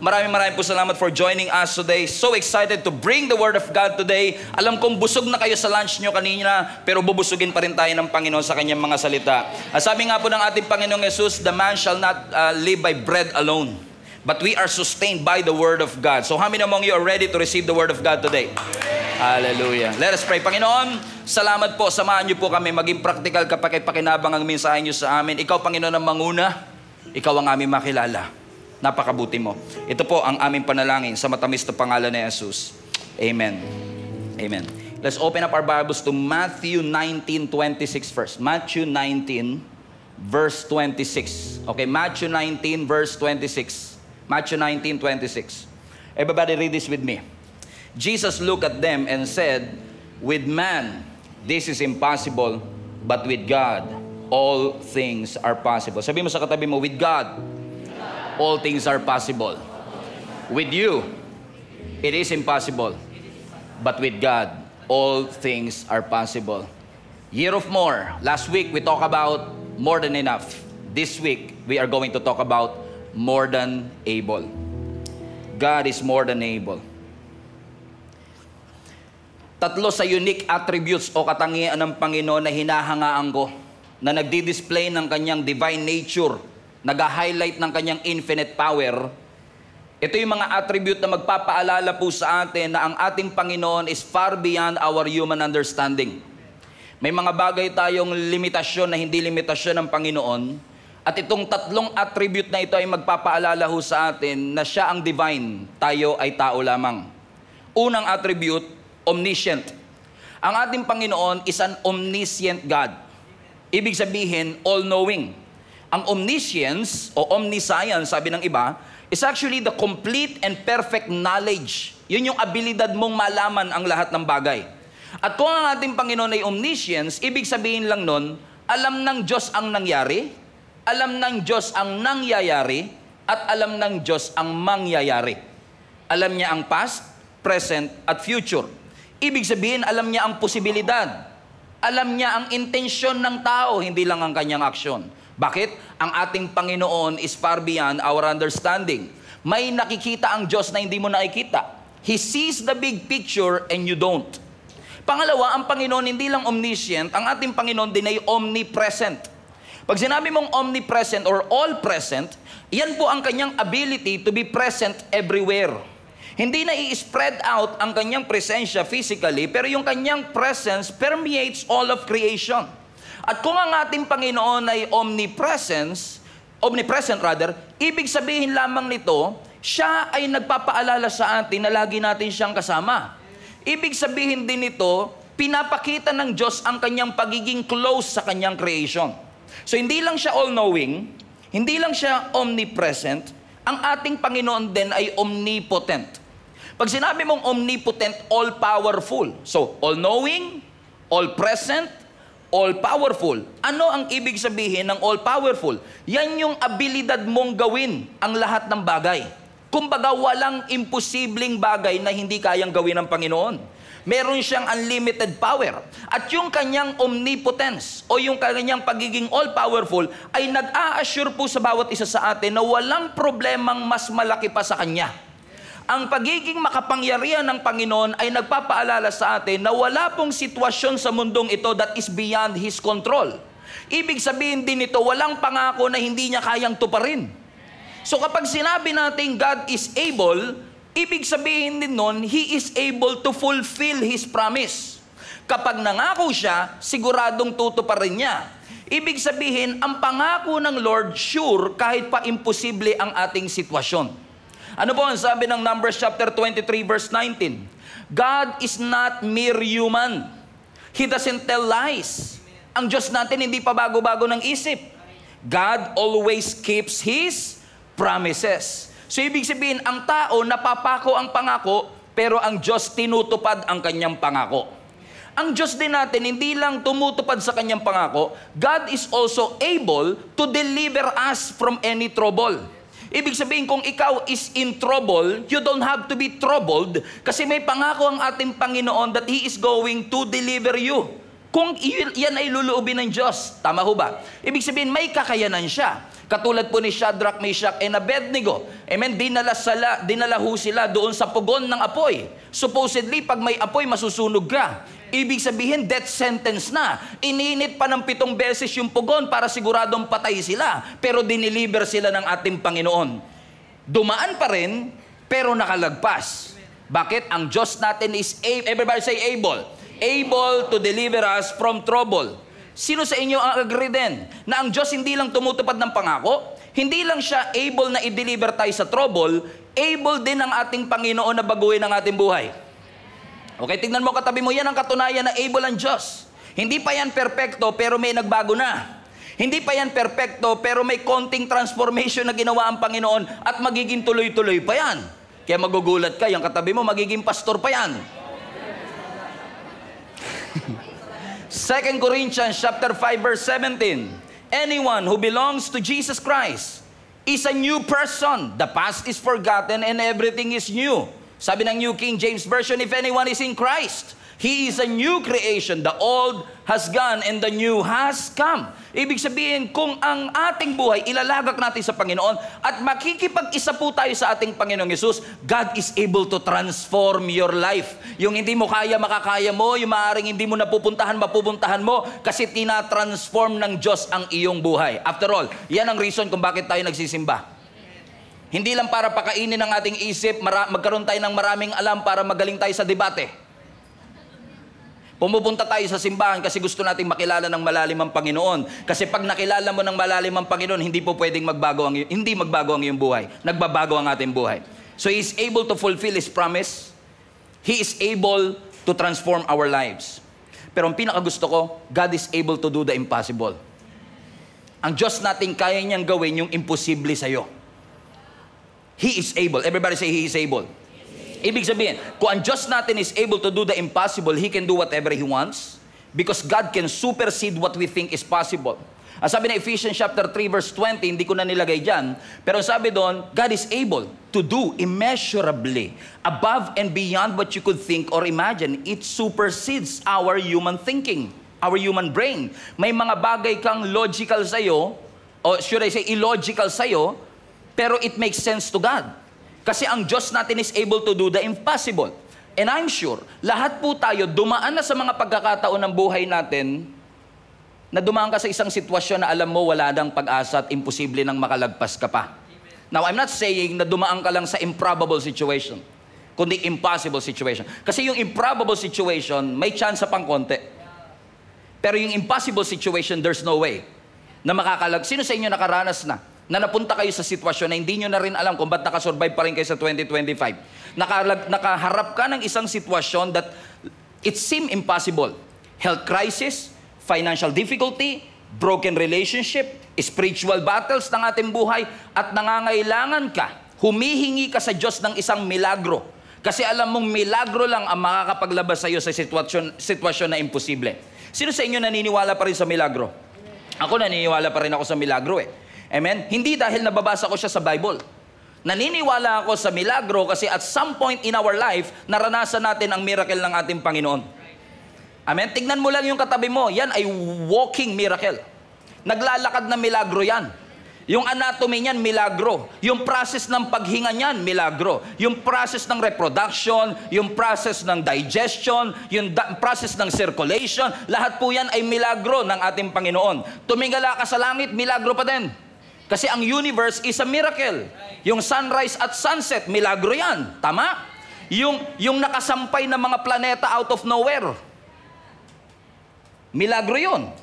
Maraming po salamat for joining us today. So excited to bring the Word of God today. Alam kong busog na kayo sa lunch nyo kanina, pero bubusugin pa rin tayo ng Panginoon sa kanyang mga salita. Sabi nga po ng ating Panginoong Jesus, the man shall not live by bread alone, but we are sustained by the Word of God. So how many among you are ready to receive the Word of God today? Hallelujah. Let us pray. Panginoon, salamat po. Samahan niyo po kami maging practical kapag pakinabang ang mensahe niyo sa amin. Ikaw, Panginoon, ang manguna. Ikaw ang aming makilala. Napakabuti mo. Ito po ang aming panalangin sa matamis na pangalan ni Jesus. Amen. Amen. Let's open up our Bibles to Matthew 19:26 first. Matthew 19, verse 26. Okay, Matthew 19, verse 26. Matthew 19:26. Everybody read this with me. Jesus looked at them and said, with man, this is impossible, but with God, all things are possible. Sabi mo sa katabi mo, with God, all things are possible. With you, it is impossible, but with God, all things are possible. Year of more. Last week, we talked about more than enough. This week, we are going to talk about more than able. God is more than able. Tatlo sa unique attributes o katangian ng Panginoon na hinahangaan ko, na nagdi-display ng kanyang divine nature, nag-highlight ng kanyang infinite power. Ito yung mga attribute na magpapaalala po sa atin na ang ating Panginoon is far beyond our human understanding. May mga bagay tayong limitasyon na hindi limitasyon ng Panginoon, at itong tatlong attribute na ito ay magpapaalala ho sa atin na siya ang divine, tayo ay tao lamang. Unang attribute, omniscient. Ang ating Panginoon is an omniscient God. Ibig sabihin, all-knowing. Ang omniscience o omniscience, sabi ng iba, is actually the complete and perfect knowledge. Yun yung abilidad mong malaman ang lahat ng bagay. At kung ang ating Panginoon ay omniscience, ibig sabihin lang nun, alam ng Diyos ang nangyari, alam ng Diyos ang nangyayari, at alam ng Diyos ang mangyayari. Alam niya ang past, present, at future. Ibig sabihin, alam niya ang posibilidad. Alam niya ang intensyon ng tao, hindi lang ang kanyang aksyon. Bakit? Ang ating Panginoon is far beyond our understanding. May nakikita ang Diyos na hindi mo nakikita. He sees the big picture and you don't. Pangalawa, ang Panginoon hindi lang omniscient, ang ating Panginoon din ay omnipresent. Pag sinabi mong omnipresent or all-present, yan po ang kanyang ability to be present everywhere. Hindi na i-spread out ang kanyang presensya physically, pero yung kanyang presence permeates all of creation. At kung ang ating Panginoon ay omnipresent, ibig sabihin lamang nito, siya ay nagpapaalala sa atin na lagi natin siyang kasama. Ibig sabihin din nito, pinapakita ng Diyos ang kanyang pagiging close sa kanyang creation. So hindi lang siya all-knowing, hindi lang siya omnipresent, ang ating Panginoon din ay omnipotent. Pag sinabi mong omnipotent, all-powerful. So, all-knowing, all-present, all-powerful. Ano ang ibig sabihin ng all-powerful? Yan yung abilidad mong gawin ang lahat ng bagay. Kumbaga, walang imposibleng bagay na hindi kayang gawin ng Panginoon. Meron siyang unlimited power. At yung kanyang omnipotence o yung kanyang pagiging all-powerful ay nag-a-assure po sa bawat isa sa atin na walang problemang mas malaki pa sa Kanya. Ang pagiging makapangyarihan ng Panginoon ay nagpapaalala sa atin na wala pong sitwasyon sa mundong ito that is beyond His control. Ibig sabihin din ito, walang pangako na hindi niya kayang tuparin. So kapag sinabi natin God is able, ibig sabihin din nun, He is able to fulfill His promise. Kapag nangako siya, siguradong tutuparin niya. Ibig sabihin, ang pangako ng Lord sure kahit pa imposible ang ating sitwasyon. Ano po ang sabi ng Numbers chapter 23 verse 19? God is not mere human. He doesn't tell lies. Ang Diyos natin hindi pa bago-bago ng isip. God always keeps His promises. So ibig sabihin, ang tao napapako ang pangako, pero ang Diyos tinutupad ang kanyang pangako. Ang Diyos din natin hindi lang tumutupad sa kanyang pangako, God is also able to deliver us from any trouble. Ibig sabihin, kung ikaw is in trouble, you don't have to be troubled kasi may pangako ang ating Panginoon that He is going to deliver you. Kung yan ay luluubin ng Diyos, tama ho ba? Ibig sabihin, may kakayanan siya. Katulad po ni Shadrach, Meshach, and Abednego. Amen? Dinala ho sila doon sa pugon ng apoy. Supposedly, pag may apoy, masusunog ka. Ibig sabihin, death sentence na. Ininit pa ng 7 beses yung pugon para siguradong patay sila. Pero diniliver sila ng ating Panginoon. Dumaan pa rin, pero nakalagpas. Bakit? Ang Diyos natin is, everybody say able. Able to deliver us from trouble. Sino sa inyo ang agree din na ang Diyos hindi lang tumutupad ng pangako, hindi lang siya able na i-deliver tayo sa trouble, able din ang ating Panginoon na baguhin ang ating buhay. Okay, tignan mo katabi mo, yan ang katunayan na able ang Diyos. Hindi pa yan perpekto pero may nagbago na. Hindi pa yan perpekto pero may konting transformation na ginawa ang Panginoon at magiging tuloy-tuloy pa yan. Kaya magugulat ka, yung katabi mo magiging pastor pa yan. 2 Corinthians chapter 5 verse 17. Anyone who belongs to Jesus Christ is a new person. The past is forgotten and everything is new. Sabi ng New King James Version, if anyone is in Christ, he is a new creation. The old has gone and the new has come. Ibig sabihin, kung ang ating buhay ilalagak natin sa Panginoon at makikipag-isa po tayo sa ating Panginoong Yesus, God is able to transform your life. Yung hindi mo kaya, makakaya mo. Yung maaaring hindi mo napupuntahan, mapupuntahan mo kasi tinatransform ng Diyos ang iyong buhay. After all, yan ang reason kung bakit tayo nagsisimba. Hindi lang para pakainin ang ating isip, magkaroon tayo ng maraming alam para magaling tayo sa debate. Pumupunta tayo sa simbahan kasi gusto nating makilala ng malalim ang Panginoon. Kasi pag nakilala mo ng malalim ang Panginoon, hindi po pwedeng magbago ang iyong buhay. Nagbabago ang ating buhay. So He is able to fulfill His promise. He is able to transform our lives. Pero ang pinakagusto ko, God is able to do the impossible. Ang Diyos natin kaya niyang gawin yung imposible sa'yo. He is able. Everybody say He is able. Ibig sabihin, kung ang Diyos natin is able to do the impossible, He can do whatever He wants because God can supersede what we think is possible. Ang sabi na Ephesians chapter 3 verse 20, hindi ko na nilagay dyan, pero sabi doon, God is able to do immeasurably above and beyond what you could think or imagine. It supersedes our human thinking, our human brain. May mga bagay kang logical sa'yo, or should I say illogical sa'yo, pero it makes sense to God. Kasi ang Diyos natin is able to do the impossible. And I'm sure, lahat po tayo dumaan na sa mga pagkakataon ng buhay natin na dumaan ka sa isang sitwasyon na alam mo wala nang pag-asa at imposible nang makalagpas ka pa. Now, I'm not saying na dumaan ka lang sa improbable situation, kundi impossible situation. Kasi yung improbable situation, may chance pang konti. Pero yung impossible situation, there's no way na Sino sa inyo nakaranas na napunta kayo sa sitwasyon na hindi nyo na rin alam kung ba't nakasurvive pa rin kayo sa 2025. Nakaharap ka ng isang sitwasyon that it seemed impossible. Health crisis, financial difficulty, broken relationship, spiritual battles ng ating buhay, at nangangailangan ka, humihingi ka sa Diyos ng isang milagro. Kasi alam mong milagro lang ang makakapaglabas sa iyo sa sitwasyon na imposible. Sino sa inyo naniniwala pa rin sa milagro? Ako naniniwala pa rin ako sa milagro Amen? Hindi dahil nababasa ko siya sa Bible. Naniniwala ako sa milagro kasi at some point in our life, naranasan natin ang miracle ng ating Panginoon. Amen? Tignan mo lang yung katabi mo. Yan ay walking miracle. Naglalakad na milagro yan. Yung anatomy niyan, milagro. Yung process ng paghinga niyan, milagro. Yung process ng reproduction, yung process ng digestion, yung process ng circulation, lahat po yan ay milagro ng ating Panginoon. Tumingala ka sa langit, milagro pa din. Kasi ang universe is a miracle. Yung sunrise at sunset, milagro yan. Tama? Yung nakasampay na mga planeta out of nowhere, milagro yun.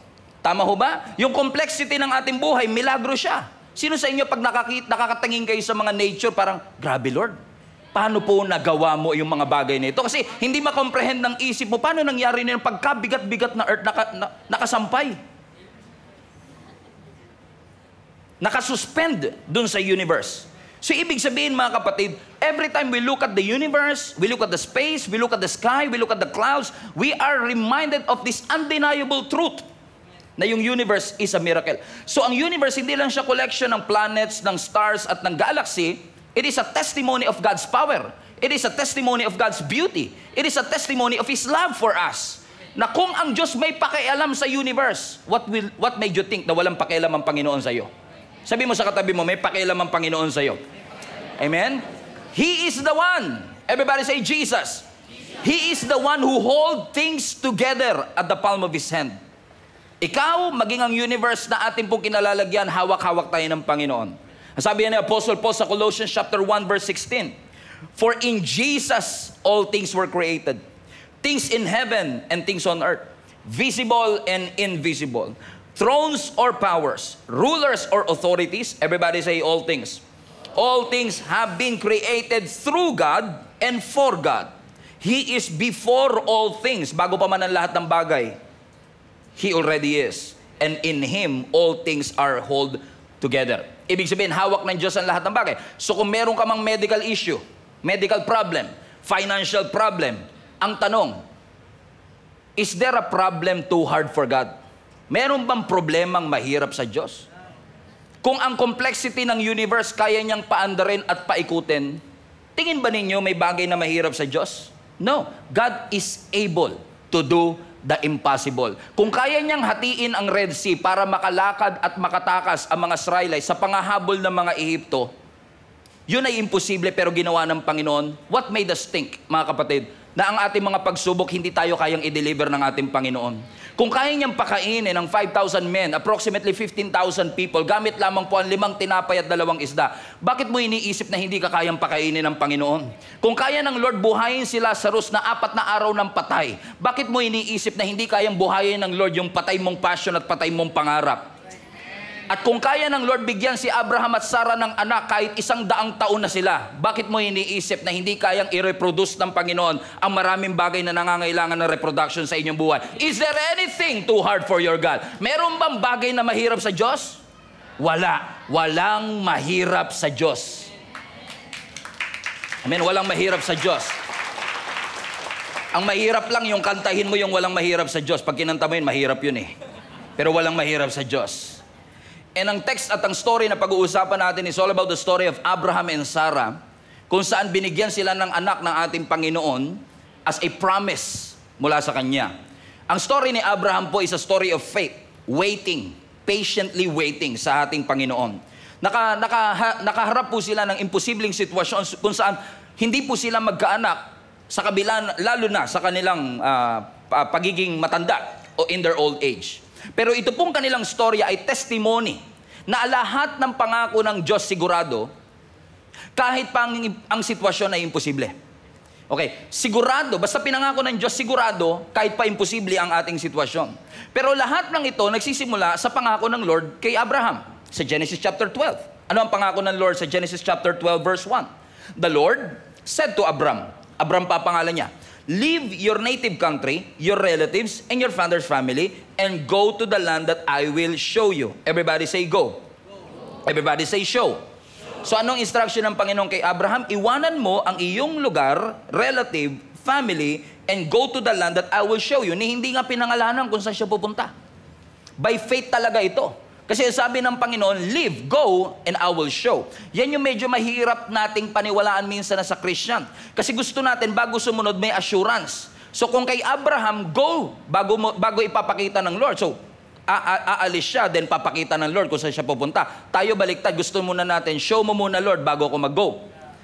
Tama ho ba? Yung complexity ng ating buhay, milagro siya. Sino sa inyo pag nakakatingin kayo sa mga nature, parang, grabe Lord, paano po nagawa mo yung mga bagay na ito? Kasi hindi makomprehend ng isip mo, paano nangyari na yung pagkabigat-bigat na earth nakasampay? Nakasuspend dun sa universe. So ibig sabihin mga kapatid, every time we look at the universe, we look at the space, we look at the sky, we look at the clouds, we are reminded of this undeniable truth na yung universe is a miracle. So ang universe, hindi lang siya collection ng planets, ng stars at ng galaxy. It is a testimony of God's power. It is a testimony of God's beauty. It is a testimony of His love for us. Na kung ang Diyos may pakialam sa universe, what made you think na walang pakialam ang Panginoon sa iyo? Sabi mo sa katabi mo, may pakialam ang Panginoon sa'yo. Amen? He is the one. Everybody say Jesus. He is the one who holds things together at the palm of His hand. Ikaw, maging ang universe na ating pong kinalalagyan, hawak-hawak tayo ng Panginoon. Sabi ni Apostle Paul sa Colossians chapter 1 verse 16, for in Jesus all things were created, things in heaven and things on earth, visible and invisible, thrones or powers, rulers or authorities. Everybody say all things. All things have been created through God and for God. He is before all things. Bago pa man ang lahat ng bagay, He already is. And in Him, all things are held together. Ibig sabihin, hawak ng Diyos ang lahat ng bagay. So kung meron ka mang medical issue, medical problem, financial problem, ang tanong, is there a problem too hard for God? Meron bang problemang mahirap sa Diyos? Kung ang complexity ng universe kaya niyang paandarin at paikutin, tingin ba ninyo may bagay na mahirap sa Diyos? No. God is able to do the impossible. Kung kaya niyang hatiin ang Red Sea para makalakad at makatakas ang mga Israelites sa pangahabol ng mga Ehipto, yun ay imposible pero ginawa ng Panginoon. What made us think, mga kapatid, na ang ating mga pagsubok hindi tayo kayang i-deliver ng ating Panginoon? Kung kaya niyang pakainin ng 5,000 men, approximately 15,000 people, gamit lamang po ang 5 tinapay at 2 isda, bakit mo iniisip na hindi ka kayang pakainin ng Panginoon? Kung kaya ng Lord buhayin si Lazarus na 4 na araw ng patay, bakit mo iniisip na hindi kayang buhayin ng Lord yung patay mong passion at patay mong pangarap? At kung kaya ng Lord bigyan si Abraham at Sarah ng anak kahit 100 taon na sila, bakit mo iniisip na hindi kayang i-reproduce ng Panginoon ang maraming bagay na nangangailangan ng reproduction sa inyong buhay? Is there anything too hard for your God? Meron bang bagay na mahirap sa Diyos? Wala. Walang mahirap sa Diyos. Amen? Walang mahirap sa Diyos. Ang mahirap lang yung kantahin mo yung walang mahirap sa Diyos. Pag kinanta mo yun, mahirap yun eh. Pero walang mahirap sa Diyos. And ang text at ang story na pag-uusapan natin is all about the story of Abraham and Sarah, kung saan binigyan sila ng anak ng ating Panginoon as a promise mula sa Kanya. Ang story ni Abraham po is a story of faith, waiting, patiently waiting sa ating Panginoon. Nakaharap po sila ng imposibleng sitwasyon kung saan hindi po sila magkaanak sa kabila, lalo na sa kanilang pagiging matanda o in their old age. Pero ito pong kanilang storya ay testimony na lahat ng pangako ng Diyos sigurado, kahit pa ang sitwasyon ay imposible. Okay, sigurado, basta pinangako ng Diyos sigurado, kahit pa imposible ang ating sitwasyon. Pero lahat ng ito nagsisimula sa pangako ng Lord kay Abraham sa Genesis chapter 12. Ano ang pangako ng Lord sa Genesis chapter 12 verse 1? The Lord said to Abram pa pangalan niya, leave your native country, your relatives, and your father's family, and go to the land that I will show you. Everybody say go. Everybody say show. So anong instruction ng Panginoon kay Abraham? Iwanan mo ang iyong lugar, relative, family, and go to the land that I will show you. Hindi nga pinangalanan kung saan siya pupunta. By faith talaga ito. Kasi sabi ng Panginoon, live, go, and I will show. Yan yung medyo mahirap nating paniwalaan minsan na sa Christian. Kasi gusto natin, bago sumunod, may assurance. So kung kay Abraham, go, bago ipapakita ng Lord. So, aalis siya, then papakita ng Lord kung saan siya pupunta. Tayo baliktad, gusto muna natin, show mo muna Lord, bago ako mag-go.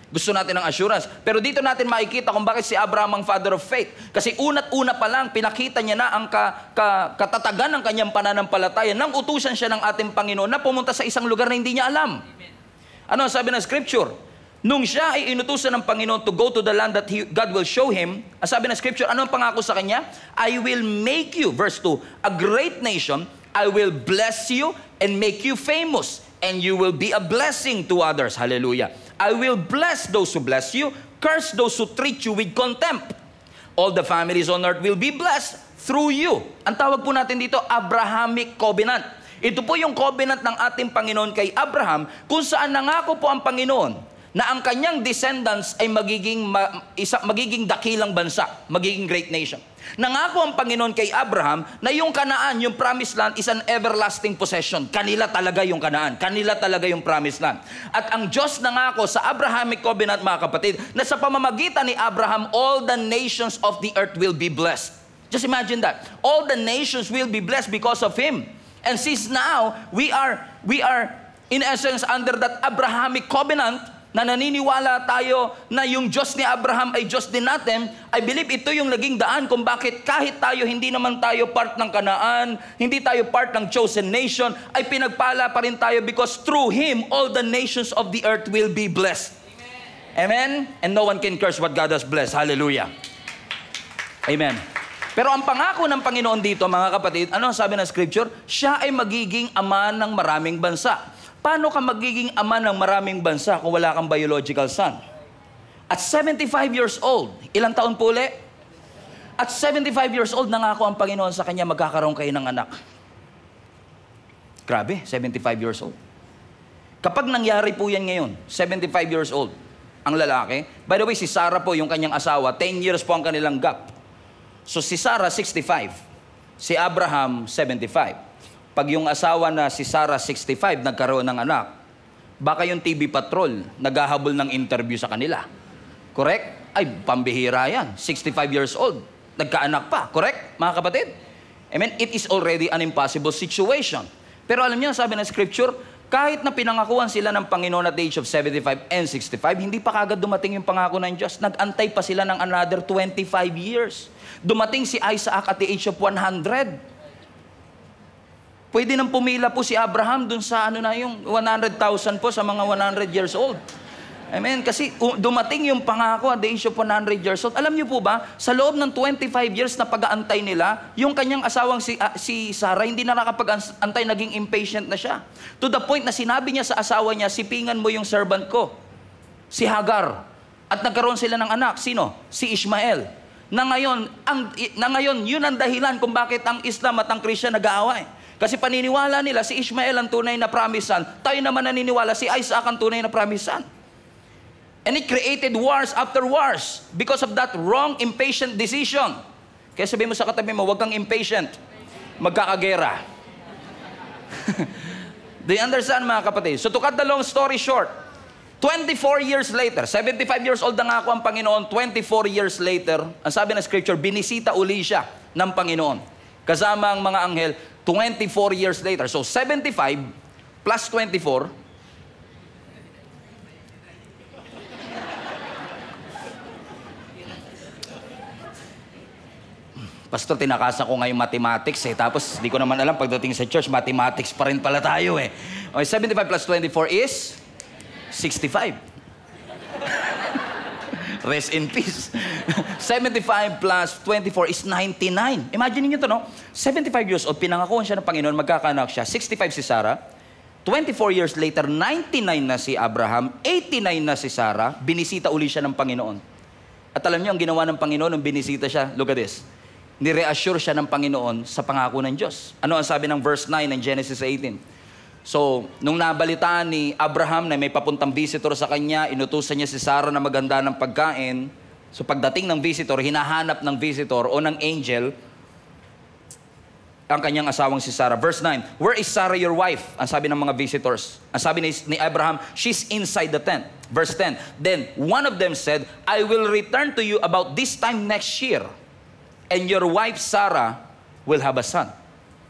Gusto natin ng assurance. Pero dito natin makikita kung bakit si Abraham ang father of faith. Kasi una't-una pa lang, pinakita niya na ang katatagan ng kanyang pananampalataya nang utusan siya ng ating Panginoon na pumunta sa isang lugar na hindi niya alam. Ano ang sabi ng Scripture? Nung siya ay inutusan ng Panginoon to go to the land that God will show him, ang sabi ng Scripture, ano ang pangako sa kanya? I will make you, verse 2, a great nation. I will bless you and make you famous, and you will be a blessing to others. Hallelujah. I will bless those who bless you, curse those who treat you with contempt. All the families on earth will be blessed through you. Ang tawag po natin dito, Abrahamic Covenant. Ito po yung covenant ng ating Panginoon kay Abraham, kung saan nangako po ang Panginoon na ang kanyang descendants ay magiging dakilang bansa, magiging great nation. Nangako ang Panginoon kay Abraham na yung Kanaan, yung promised land, is an everlasting possession. Kanila talaga yung Kanaan. Kanila talaga yung promised land. At ang Diyos nangako sa Abrahamic Covenant, mga kapatid, na sa pamamagitan ni Abraham, all the nations of the earth will be blessed. Just imagine that. All the nations will be blessed because of him. And since now, we are In essence, under that Abrahamic covenant, na naniniwala tayo na yung Diyos ni Abraham ay Diyos din natin, I believe ito yung naging daan kung bakit kahit tayo, hindi naman tayo part ng Kanaan, hindi tayo part ng chosen nation, ay pinagpala pa rin tayo because through Him, all the nations of the earth will be blessed. Amen? And no one can curse what God has blessed. Hallelujah. Amen. Pero ang pangako ng Panginoon dito, mga kapatid, ano ang sabi ng Scripture? Siya ay magiging ama ng maraming bansa. Paano ka magiging ama ng maraming bansa kung wala kang biological son? At 75 years old, ilang taon po uli? At 75 years old, nangako ang Panginoon sa kanya, magkakaroon kayo ng anak. Grabe, 75 years old. Kapag nangyari po yan ngayon, 75 years old, ang lalaki, by the way, si Sarah po, yung kanyang asawa, 10 years po ang kanilang gap. So si Sarah, 65. Si Abraham, 75. Pag yung asawa na si Sarah 65 nagkaroon ng anak, baka yung TV Patrol naghahabol ng interview sa kanila. Correct? Ay, pambihira yan. 65 years old. Nagkaanak pa. Correct, mga kapatid? I mean, it is already an impossible situation. Pero alam niyo, sabi ng Scripture, kahit na pinangakuan sila ng Panginoon at the age of 75 and 65, hindi pa kagad dumating yung pangako ng Diyos. Nag-antay pa sila ng another 25 years. Dumating si Isaac at the age of 100. Pwede nang pumila po si Abraham dun sa yung 100,000 po sa mga 100 years old. Amen. Kasi dumating yung pangako at the age of 100 years old. Alam niyo po ba, sa loob ng 25 years na pag-aantay nila, yung kanyang asawang si Sarah, hindi na nakapag-antay, naging impatient na siya. To the point na sinabi niya sa asawa niya, sipingan mo yung servant ko, si Hagar. At nagkaroon sila ng anak. Sino? Si Ishmael. Na ngayon, yun ang dahilan kung bakit ang Islam at ang Christian nag-aaway. Kasi paniniwala nila, si Ishmael ang tunay na promised son. Tayo naman naniniwala, si Isaac ang tunay na promised son. And it created wars after wars because of that wrong, impatient decision. Kaya sabihin mo sa katabi mo, huwag kang impatient. Magkakagera. Do you understand, mga kapatid? So to cut the long story short, 24 years later, 75 years old na nga ako ang Panginoon, 24 years later, ang sabi ng Scripture, binisita uli siya ng Panginoon. Kasama ang mga anghel, 24 years later. So 75 plus 24, Pastor, tinakasa ko ngayon mathematics tapos di ko naman alam, pagdating sa church, mathematics pa rin pala tayo Okay, 75 plus 24 is 65. Rest in peace. 75 plus 24 is 99. Imagine niyo to, no? 75 years old, pinangakuan siya ng Panginoon, magkakaanak siya. 65 si Sarah. 24 years later, 99 na si Abraham. 89 na si Sarah. Binisita uli siya ng Panginoon. At alam niyo, ang ginawa ng Panginoon nung binisita siya, look at this. Ni-reassure siya ng Panginoon sa pangako ng Diyos. Ano ang sabi ng verse 9 ng Genesis 18? So, nung nabalitaan ni Abraham na may papuntang visitor sa kanya, inutusan niya si Sarah na maganda ng pagkain. So, pagdating ng visitor, hinahanap ng visitor o ng angel ang kanyang asawang si Sarah. Verse 9, where is Sarah your wife? Ang sabi ng mga visitors. Ang sabi ni Abraham, she's inside the tent. Verse 10, then one of them said, I will return to you about this time next year, and your wife Sarah will have a son.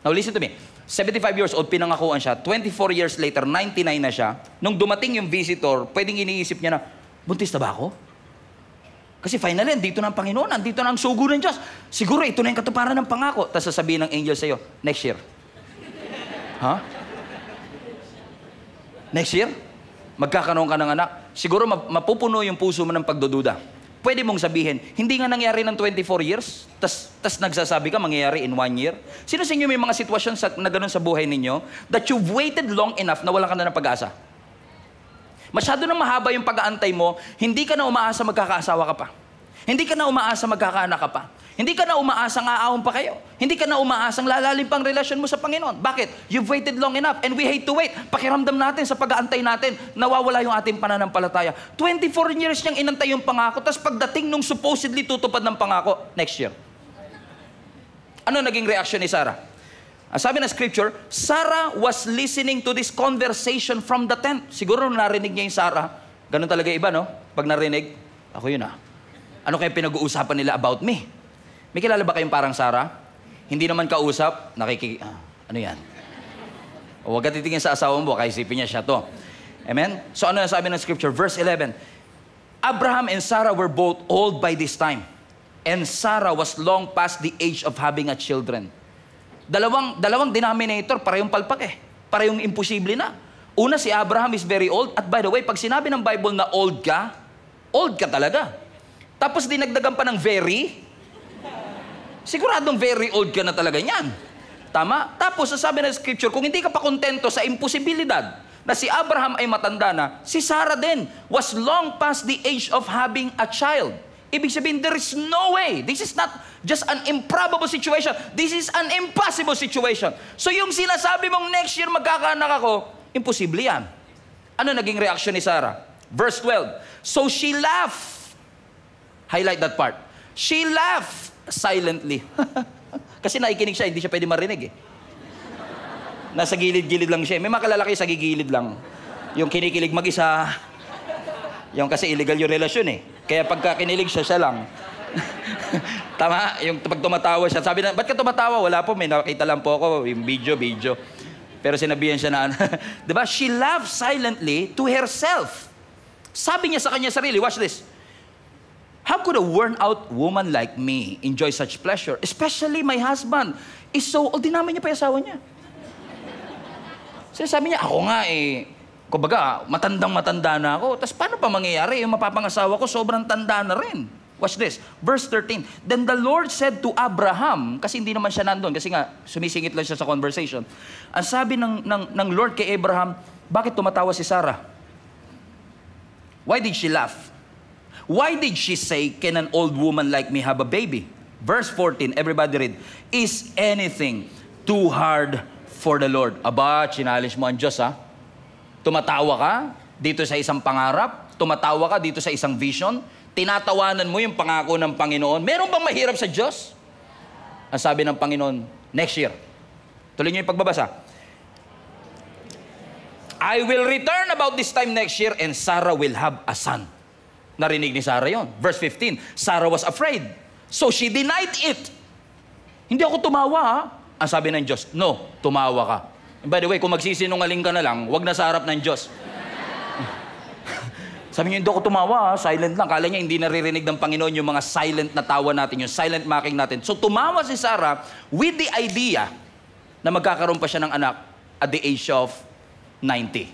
Now listen to me. 75 years old, pinangakuan siya. 24 years later, 99 na siya. Nung dumating yung visitor, pwedeng iniisip niya na, buntis na ba ako? Kasi finally, andito na ang Panginoon, andito na ang sugo ng Diyos. Siguro, ito na yung katuparan ng pangako. Tapos sasabihin ng angel sa'yo, next year. Ha? Next year? Magkakaroon ka ng anak. Siguro, mapupuno yung puso mo ng pagdududa. Pwede mong sabihin, hindi nga nangyari ng 24 years, tas nagsasabi ka, mangyayari in 1 year. Sino sa inyo may mga sitwasyon na gano'n sa buhay ninyo that you've waited long enough na wala ka na ng pag-asa? Masyado na mahaba yung pag-aantay mo, hindi ka na umaasa magkakaasawa ka pa. Hindi ka na umaasa magkakaanak ka pa. Hindi ka na umaasang aawon pa kayo. Hindi ka na umaasang lalalim pang relasyon mo sa Panginoon. Bakit? You've waited long enough and we hate to wait. Pakiramdam natin sa pag-aantay natin, nawawala yung ating pananampalataya. 24 years niyang inantay yung pangako, tapos pagdating nung supposedly tutupad ng pangako, next year. Ano naging reaction ni Sarah? Ang sabi ng Scripture, Sarah was listening to this conversation from the tent. Siguro narinig niya yung Sarah. Ganun talaga iba, no? Pag narinig, ako yun Ano kaya pinag-uusapan nila about me? May kilala ba kayong parang Sarah? Hindi naman kausap, ano yan? Huwag ka titingin sa asawa mo, kaya isipin niya siya to. Amen? So ano nasabi ng scripture? Verse 11, Abraham and Sarah were both old by this time, and Sarah was long past the age of having a children. Dalawang denominator, parehong palpak eh. Parehong imposible na. Una, si Abraham is very old. At by the way, pag sinabi ng Bible na old ka talaga. Tapos dinagdagan pa ng very, siguradong very old ka na talaga niyan. Tama? Tapos sasabi ng scripture, kung hindi ka pa kontento sa imposibilidad na si Abraham ay matanda na, si Sarah din was long past the age of having a child. Ibig sabihin, there is no way. This is not just an improbable situation. This is an impossible situation. So yung sinasabi mong next year magkakaanak ako, imposible yan. Ano naging reaction ni Sarah? Verse 12. So she laughed. Highlight that part. She laughed silently. Kasi nakikinig siya, hindi siya pwede marinig eh. Nasa gilid-gilid lang siya. May mga kalalaki sa gigilid lang. Yung kinikilig mag-isa. Yung kasi illegal yung relasyon eh. Kaya pagka kinilig siya, siya lang. Tama? Yung pag tumatawa siya, sabi na, ba't ka tumatawa? Wala po, may nakita lang po ako, yung video. Pero sinabihan siya na, diba? She laughed silently to herself. Sabi niya sa kanya sarili, watch this. How could a worn-out woman like me enjoy such pleasure? Especially my husband is so old. Dinamin niya pa yung asawa niya. So sabi niya, ako nga eh, kumbaga, matandang-matanda na ako. Tapos paano pa mangyayari? Yung mapapangasawa ko, sobrang tanda na rin. Watch this. Verse 13. Then the Lord said to Abraham, kasi hindi naman siya nandun, kasi nga, sumisingit lang siya sa conversation. Ang sabi ng Lord kay Abraham, bakit tumatawa si Sarah? Why did she laugh? Why did she say, can an old woman like me have a baby? Verse 14, everybody read. Is anything too hard for the Lord? Aba, challenge mo ang Diyos, ha? Tumatawa ka dito sa isang pangarap, tumatawa ka dito sa isang vision, tinatawanan mo yung pangako ng Panginoon. Meron bang mahirap sa Diyos? Ang sabi ng Panginoon, next year. Tuloy niyo yung pagbabasa. I will return about this time next year and Sarah will have a son. Narinig ni Sarah yon. Verse 15, Sarah was afraid. So she denied it. Hindi ako tumawa, ha? Ang sabi ng Diyos, no, tumawa ka. By the way, kung magsisinungaling ka na lang, wag na sa harap ng Diyos. Sabi niya, hindi ako tumawa, silent lang. Kala niya hindi naririnig ng Panginoon yung mga silent na tawa natin, yung silent mocking natin. So tumawa si Sarah with the idea na magkakaroon pa siya ng anak at the age of 90.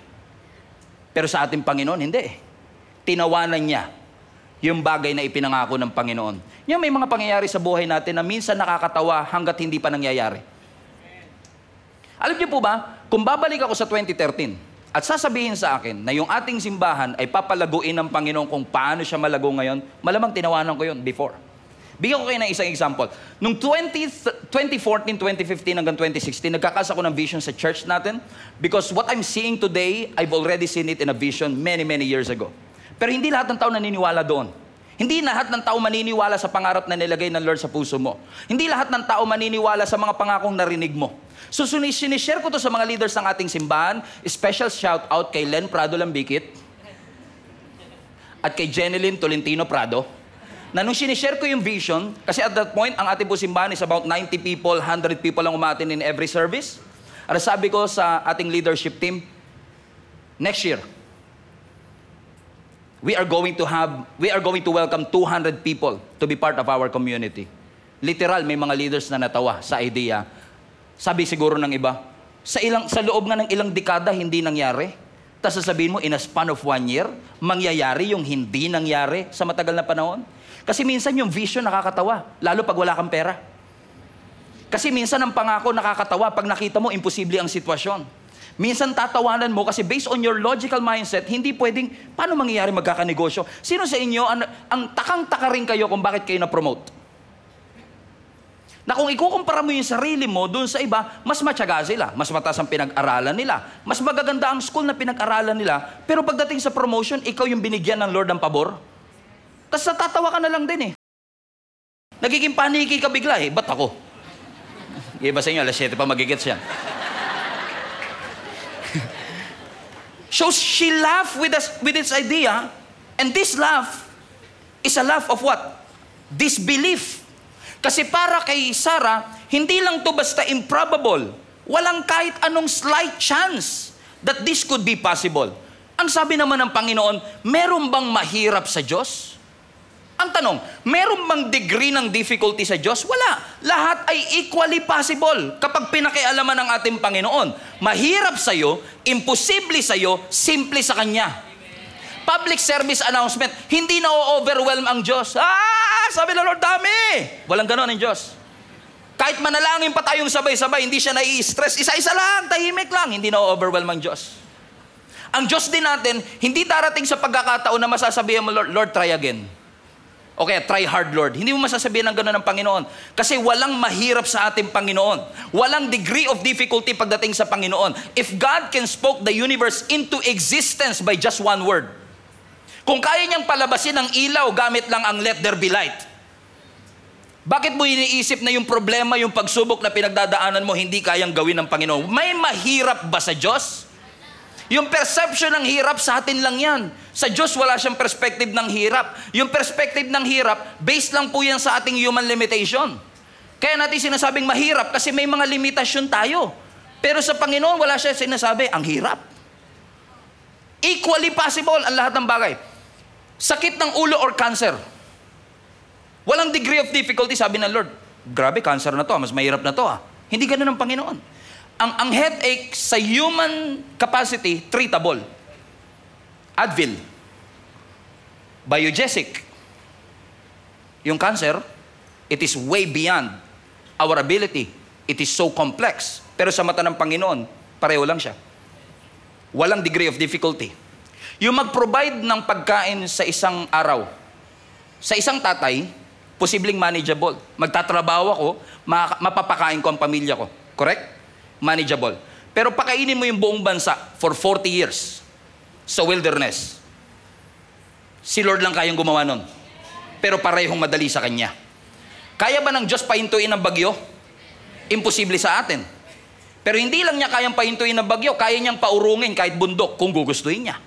Pero sa ating Panginoon, hindi. Tinawanan niya yung bagay na ipinangako ng Panginoon. Yung may mga pangyayari sa buhay natin na minsan nakakatawa hanggat hindi pa nangyayari. Alam niyo po ba, kung babalik ako sa 2013 at sasabihin sa akin na yung ating simbahan ay papalaguin ng Panginoon kung paano siya malago ngayon, malamang tinawanan ko yun before. Bigyan ko kayo ng isang example. Noong 2014, 2015 hanggang 2016, nagkakas ako ng vision sa church natin because what I'm seeing today, I've already seen it in a vision many years ago. Pero hindi lahat ng tao naniniwala doon. Hindi lahat ng tao maniniwala sa pangarap na nilagay ng Lord sa puso mo. Hindi lahat ng tao maniniwala sa mga pangakong narinig mo. So, sinishare ko to sa mga leaders ng ating simbahan. Special shout out kay Len Prado Lambikit at kay Jeneline Tolentino Prado. Na nung sinishare ko yung vision, kasi at that point, ang ating po simbahan is about 90 people, 100 people ang umatin in every service. At sabi ko sa ating leadership team, next year, we are going to welcome 200 people to be part of our community. Literal, may mga leaders na natawa sa idea. Sabi siguro ng iba, sa loob nga ng ilang dekada hindi nangyari. Tapos sasabihin mo, in a span of 1 year, mangyayari yung hindi nangyari sa matagal na panahon. Kasi minsan yung vision nakakatawa, lalo pag wala kang pera. Kasi minsan ang pangako nakakatawa pag nakita mo imposible ang sitwasyon. Minsan tatawanan mo kasi based on your logical mindset, hindi pwedeng, paano mangyayari magkakanegosyo? Sino sa inyo, ang takang-taka rin kayo kung bakit kayo na-promote? Na kung ikukumpara mo yung sarili mo doon sa iba, mas matyaga sila, mas mataas ang pinag-aralan nila, mas magaganda ang school na pinag-aralan nila, pero pagdating sa promotion, ikaw yung binigyan ng Lord ng pabor. Tapos natatawa ka na lang din eh. Nagiging paniki ka bigla eh, ba't ako? Iba sa inyo, alas 7 pa magigits yan. So she laughed with this idea, and this laugh is a laugh of what? Disbelief. Kasi para kay Sarah, hindi lang to basta improbable. Walang kahit anong slight chance that this could be possible. Ang sabi naman ng Panginoon, meron bang mahirap sa Diyos? Ang tanong, meron bang degree ng difficulty sa Diyos? Wala. Lahat ay equally possible kapag pinakialaman ng ating Panginoon. Mahirap sa'yo, imposible sa'yo, simple sa Kanya. Public service announcement, hindi na o-overwhelm ang Diyos. Sabi ng Lord, dami! Walang ganon ang Diyos. Kahit manalangin pa tayong sabay-sabay, hindi siya nai-stress. Isa-isa lang, tahimik lang, hindi na o-overwhelm ang Diyos. Ang Diyos din natin, hindi darating sa pagkakataon na masasabihan mo, Lord, try again. Okay, try hard, Lord. Hindi mo masasabihin ng gano'n ng Panginoon. Kasi walang mahirap sa ating Panginoon. Walang degree of difficulty pagdating sa Panginoon. If God can spoke the universe into existence by just one word, kung kaya niyang palabasin ang ilaw gamit lang ang let there be light, bakit mo iniisip na yung problema, yung pagsubok na pinagdadaanan mo, hindi kayang gawin ng Panginoon? May mahirap ba sa Diyos? Yung perception ng hirap sa atin lang yan. Sa Diyos, wala siyang perspective ng hirap. Yung perspective ng hirap, based lang po yan sa ating human limitation. Kaya natin sinasabing mahirap kasi may mga limitasyon tayo. Pero sa Panginoon, wala siya sinasabi, ang hirap. Equally possible ang lahat ng bagay. Sakit ng ulo or cancer. Walang degree of difficulty, sabi ng Lord. Grabe, cancer na to, mas mahirap na to. Hindi ganun ang Panginoon. Ang headache sa human capacity, treatable. Advil. Biogesic. Yung cancer, it is way beyond our ability. It is so complex. Pero sa mata ng Panginoon, pareho lang siya. Walang degree of difficulty. Yung mag-provide ng pagkain sa isang araw, sa isang tatay, posibleng manageable. Magtatrabaho ako, mapapakain ko ang pamilya ko. Correct? Manageable. Pero pakainin mo yung buong bansa for 40 years sa wilderness. Si Lord lang kayang gumawa nun. Pero parehong madali sa Kanya. Kaya ba ng Diyos pahintuin ng bagyo? Imposible sa atin. Pero hindi lang niya kayang pahintuin ng bagyo, kaya niyang paurungin kahit bundok kung gugustuhin niya.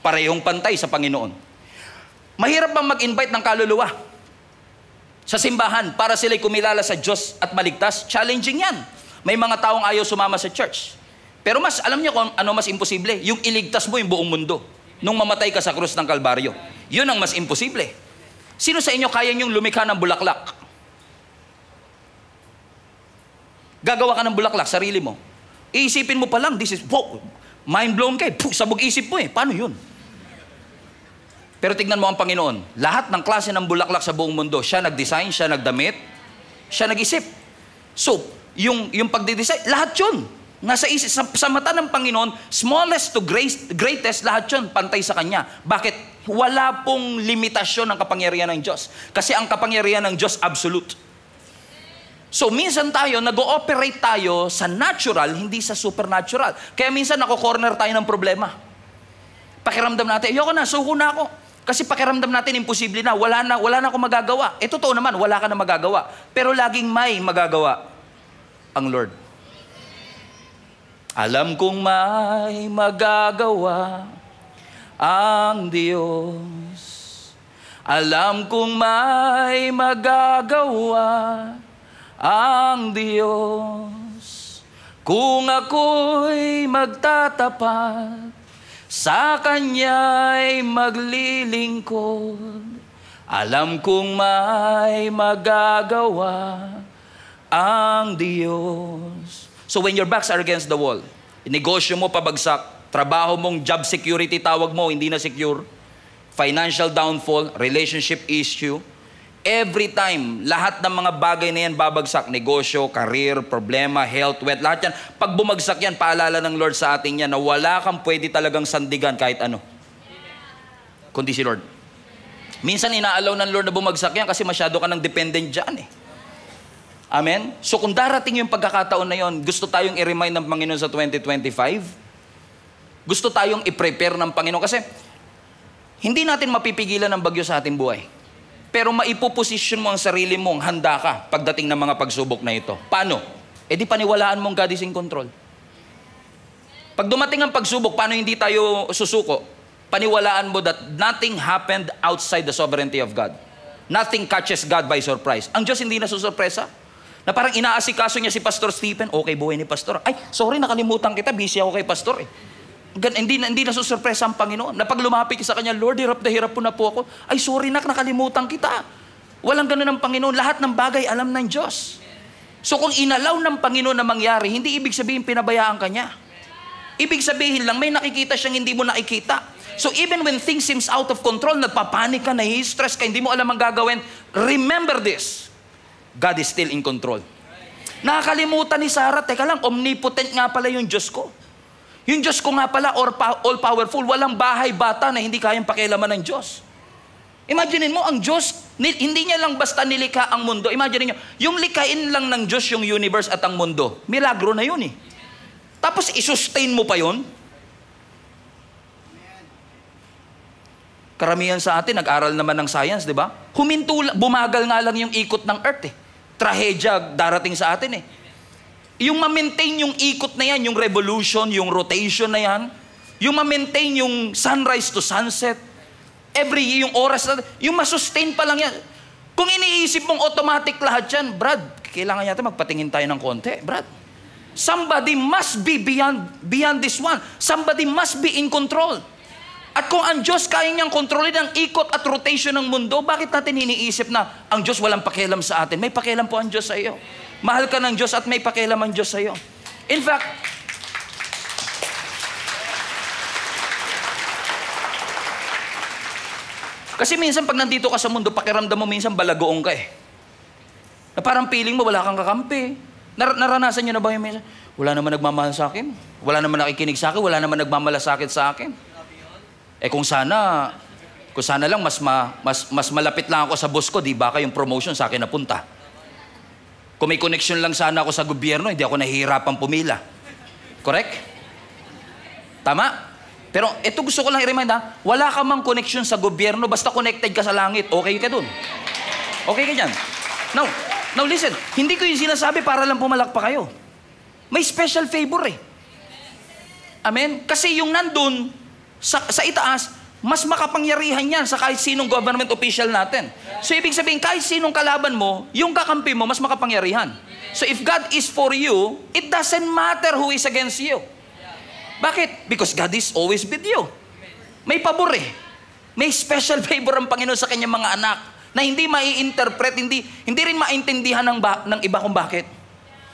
Parehong pantay sa Panginoon. Mahirap bang mag-invite ng kaluluwa sa simbahan para sila'y kumilala sa Diyos at maligtas? Challenging yan. May mga taong ayaw sumama sa church. Pero mas, alam niyo kung ano mas imposible? Yung iligtas mo yung buong mundo. Nung mamatay ka sa krus ng Kalbaryo. Yun ang mas imposible. Sino sa inyo kaya niyong lumikha ng bulaklak? Gagawa ka ng bulaklak, sarili mo. Iisipin mo pa lang, this is, wow, mind blown ka eh. Sabog isip mo eh. Paano yun? Pero tignan mo ang Panginoon. Lahat ng klase ng bulaklak sa buong mundo, siya nag-design, siya nagdamit, siya nag-isip. So, yung pagdidesign, lahat yun. Nasa isip, sa mata ng Panginoon, smallest to greatest, lahat yun, pantay sa Kanya. Bakit? Wala pong limitasyon ng kapangyarihan ng Diyos. Kasi ang kapangyarihan ng Diyos, absolute. So, minsan tayo, nag-ooperate tayo sa natural, hindi sa supernatural. Kaya minsan, nako-corner tayo ng problema. Pakiramdam natin, ayoko na, suko na ako. Kasi pakiramdam natin, imposible na, wala na ako magagawa. Totoo naman, wala ka na magagawa. Pero laging may magagawa ang Lord. Alam kong may magagawa ang Diyos. Alam kong may magagawa ang Diyos. Kung ako'y magtatapat, sa Kanya'y maglilingkod. Alam kong may magagawa ang Diyos. So when your backs are against the wall, negosyo mo pabagsak, trabaho mong job security tawag mo, hindi na secure, financial downfall, relationship issue, every time, lahat ng mga bagay na yan babagsak, negosyo, career, problema, health, wealth, lahat yan. Pag bumagsak yan, paalala ng Lord sa atin yan na wala kang pwede talagang sandigan kahit ano. Kundi si Lord. Minsan inaalaw ng Lord na bumagsak yan kasi masyado ka ng dependent dyan eh. Amen? So kung darating yung pagkakataon na yon, gusto tayong i-remind ng Panginoon sa 2025, gusto tayong i-prepare ng Panginoon kasi hindi natin mapipigilan ang bagyo sa ating buhay. Pero maipoposition mo ang sarili mong handa ka pagdating ng mga pagsubok na ito. Paano? Di paniwalaan mong God is in control. Pag dumating ang pagsubok, paano hindi tayo susuko? Paniwalaan mo that nothing happened outside the sovereignty of God. Nothing catches God by surprise. Ang Diyos hindi nasusurpresa. Na parang inaasikaso niya si Pastor Stephen, okay buhay ni Pastor. Ay, sorry, nakalimutan kita, busy ako kay Pastor eh. Hindi na susurpresa ang Panginoon. Na pag lumapit sa kanya, Lord, hirap na po ako. Ay, sorry nakalimutan kita. Walang ganun ng Panginoon. Lahat ng bagay alam ng Diyos. So kung inalaw ng Panginoon na mangyari, hindi ibig sabihin pinabayaan ka niya. Ibig sabihin lang, may nakikita siyang hindi mo nakikita. So even when things seems out of control, nagpapanik ka, nahi-stress ka, hindi mo alam ang gagawin, remember this. God is still in control. Nakakalimutan ni Sarah, teka lang, omnipotent nga pala yung Diyos ko. Yung Diyos ko nga pala, all-powerful, walang bahay bata na hindi kayang pakialaman ng Diyos. Imaginin mo, ang Diyos, hindi niya lang basta nilikha ang mundo. Imaginin niyo, yung likhain lang ng Diyos yung universe at ang mundo. Milagro na yun eh. Tapos isustain mo pa yun. Karamihan sa atin, nag-aral naman ng science, di ba? Bumagal nga lang yung ikot ng Earth eh. Trahedya darating sa atin eh. Yung ma-maintain yung ikot na yan, yung revolution, yung rotation na yan, yung ma-maintain yung sunrise to sunset, yung oras na, yung masustain pa lang yan. Kung iniisip mong automatic lahat yan, Brad, kailangan yata magpatingin tayo ng konti, Brad. Somebody must be beyond this one. Somebody must be in control. At kung ang Diyos kaya niyang kontrolin ang ikot at rotation ng mundo, bakit natin iniisip na ang Diyos walang pakialam sa atin? May pakialam po ang Diyos sa iyo. Mahal ka ng Diyos at may pakialam ang Diyos sa iyo. In fact, kasi minsan pag nandito ka sa mundo, pakiramdam mo minsan balagoong ka eh. Na parang feeling mo wala kang kakampi. Naranasan nyo na ba yung minsan? Wala naman nagmamahal sa akin. Wala naman nakikinig sa akin. Wala naman nagmamalasakit sa akin. Eh kung sana lang mas malapit lang ako sa boss ko, di ba yung promotion sa akin napunta. Kung may connection lang sana ako sa gobyerno, hindi ako nahihirapan pumila. Correct? Tama? Pero ito gusto ko lang i-remind ha, wala ka mang connection sa gobyerno, basta connected ka sa langit, okay ka dun. Okay ka dyan. Now listen, hindi ko yung sinasabi para lang pumalakpak kayo. May special favor eh. Amen? Kasi yung nandun, sa itaas, mas makapangyarihan yan sa kahit sinong government official natin. So ibig sabihin, kahit sinong kalaban mo, yung kakampi mo, mas makapangyarihan. So if God is for you, it doesn't matter who is against you. Bakit? Because God is always with you. May pabor eh. May special favor ang Panginoon sa kanyang mga anak na hindi mai-interpret, hindi rin maintindihan ng iba kung bakit.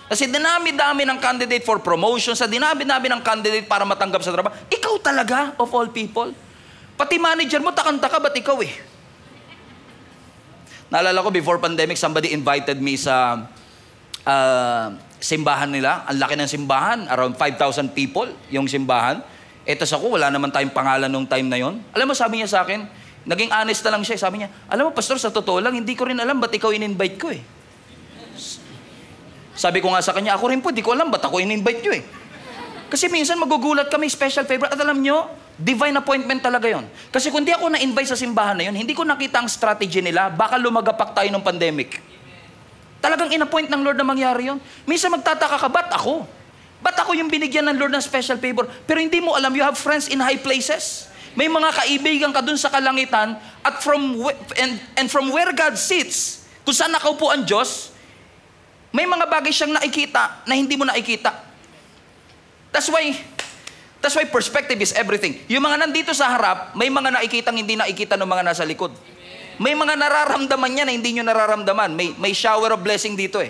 Kasi dinami-dami ng candidate for promotion, sa dinami-dami ng candidate para matanggap sa trabaho, ikaw talaga, of all people. Pati manager mo, takanta ka, ba't ikaw eh? Naalala ko, before pandemic, somebody invited me sa simbahan nila. Ang laki ng simbahan, around 5,000 people yung simbahan. Etos ako, wala naman tayong pangalan nung time na yon. Alam mo, sabi niya sa akin, naging honest na lang siya. Sabi niya, alam mo, pastor, sa totoo lang, hindi ko rin alam ba't ikaw in-invite ko eh. Sabi ko nga sa kanya, ako rin po, di ko alam ba't ako in-invite nyo eh. Kasi minsan magugulat kami, special favor. At alam nyo, divine appointment talaga yon. Kasi kung di ako na-invite sa simbahan na yon, hindi ko nakita ang strategy nila, baka lumagapak tayo ng pandemic. Talagang in-appoint ng Lord na mangyari yon. Minsan magtataka ka, ba't ako? Ba't ako yung binigyan ng Lord ng special favor? Pero hindi mo alam, you have friends in high places. May mga kaibigan ka dun sa kalangitan, at from where God sits, kung saan nakaupo ang Diyos, may mga bagay siyang nakikita na hindi mo nakikita. That's why perspective is everything. Yung mga nandito sa harap, may mga nakikitang hindi nakikita ng mga nasa likod. May mga nararamdaman niya na hindi nyo nararamdaman. May shower of blessing dito eh.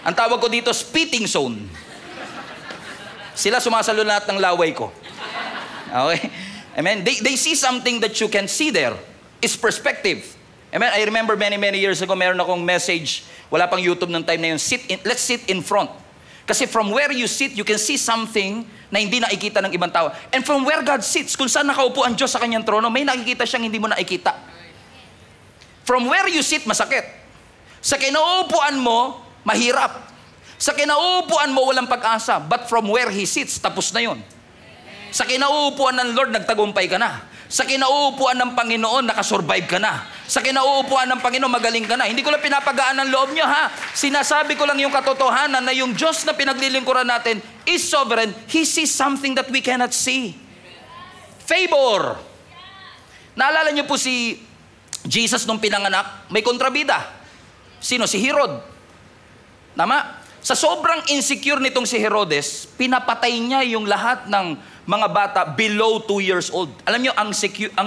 Ang tawag ko dito, spitting zone. Sila sumasalo lahat ng laway ko. Okay? Amen? They see something that you can see there. It's perspective. Amen? I remember many years ago, meron akong message. Wala pang YouTube ng time na yun. Let's sit in front. Kasi from where you sit, you can see something na hindi nakikita ng ibang tao. And from where God sits, kung saan nakaupo ang Diyos sa kanyang trono, may nakikita siyang hindi mo nakikita. From where you sit, masakit. Sa kinauupuan mo, mahirap. Sa kinauupuan mo, walang pag-asa. But from where He sits, tapos na yun. Sa kinauupuan ng Lord, nagtagumpay ka na. Sa kinauupuan ng Panginoon, nakasurvive ka na. Sa kinauupuan ng Panginoon, magaling ka na. Hindi ko lang pinapagaan ng loob nyo, ha? Sinasabi ko lang yung katotohanan na yung Diyos na pinaglilingkuran natin is sovereign. He sees something that we cannot see. Favor. Naalala nyo po si Jesus nung pinanganak, may kontrabida. Sino? Si Herod. Tama? Sa sobrang insecure nitong si Herodes, pinapatay niya yung lahat ng mga bata below 2 years old. Alam niyo, ang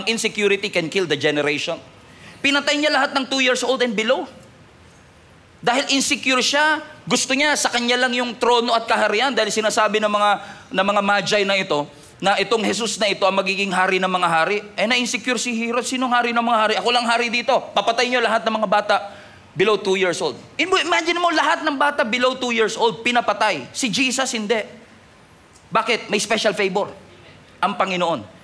insecurity can kill the generation. Pinatay niya lahat ng 2 years old and below. Dahil insecure siya, gusto niya sa kanya lang yung trono at kaharian. Dahil sinasabi ng mga magi na ito, na itong Jesus na ito ang magiging hari ng mga hari. Na-insecure si Herod. Sinong hari ng mga hari? Ako lang hari dito. Papatay niyo lahat ng mga bata below 2 years old. Imagine mo, lahat ng bata below 2 years old, pinapatay. Si Jesus, hindi. Bakit? May special favor. Ang Panginoon.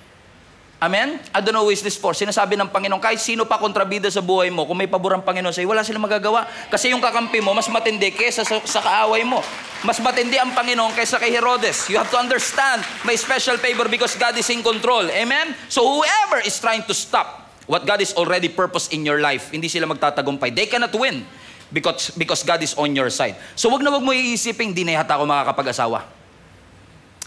Amen? I don't know who is this for. Sinasabi ng Panginoon, kahit sino pa kontrabida sa buhay mo, kung may pabor ang Panginoon sa'yo, wala silang magagawa. Kasi yung kakampi mo, mas matindi kaysa sa kaaway mo. Mas matindi ang Panginoon kaysa kay Herodes. You have to understand, may special favor because God is in control. Amen? So whoever is trying to stop what God is already purposed in your life, hindi sila magtatagumpay. They cannot win because God is on your side. So wag na wag mo iisipin, di na yata ako makakapag-asawa.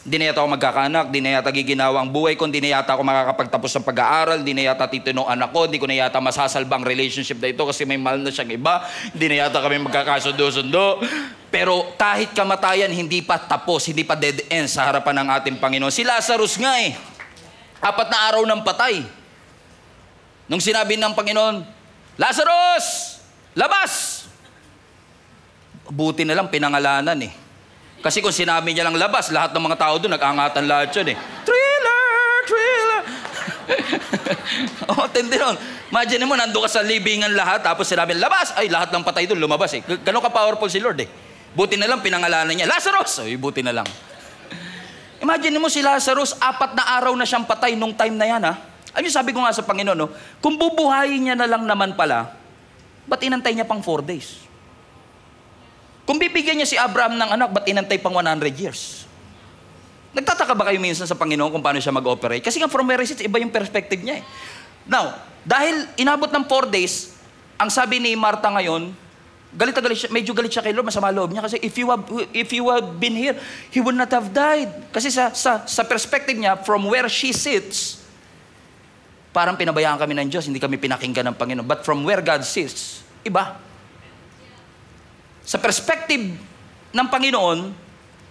Di na yata ako magkakaanak, di na yata giginawa ang buhay ko, di na yata ako makakapagtapos ng pag-aaral, di na yata titino anak ko, di ko na yata masasalbang relationship na ito kasi may mahal na siyang iba, di na yata kami magkakasundo-sundo. Pero kahit kamatayan, hindi pa tapos, hindi pa dead end sa harapan ng ating Panginoon. Si Lazarus nga 4 na araw ng patay. Nung sinabi ng Panginoon, Lazarus, labas! Buti na lang pinangalanan Kasi kung sinabi niya lang labas, lahat ng mga tao doon, nag-angatan lahat yun Thriller! Tindi nun. Imagine mo, nandun ka sa libingan lahat, tapos sinabi, labas! Ay, lahat ng patay doon, lumabas Ganon ka-powerful si Lord Buti na lang pinangalanan niya, Lazarus! Ay, buti na lang. Imagine mo si Lazarus, 4 na araw na siyang patay nung time na yan Ano sabi ko nga sa Panginoon, kung bubuhayin niya na lang naman pala, ba't inantay niya pang 4 days? Kung bibigyan niya si Abraham ng anak, ba't inantay pang 100 years? Nagtataka ba kayo minsan sa Panginoon kung paano siya mag-operate? Kasi nga from where he sits, iba yung perspective niya Now, dahil inabot ng 4 days, ang sabi ni Martha ngayon, galit siya, medyo galit siya kay Lord, masama loob niya. Kasi if you have been here, he would not have died. Kasi sa perspective niya, from where she sits, parang pinabayaan kami ng Diyos, hindi kami pinakinggan ng Panginoon. But from where God sits, iba. Sa perspective ng Panginoon,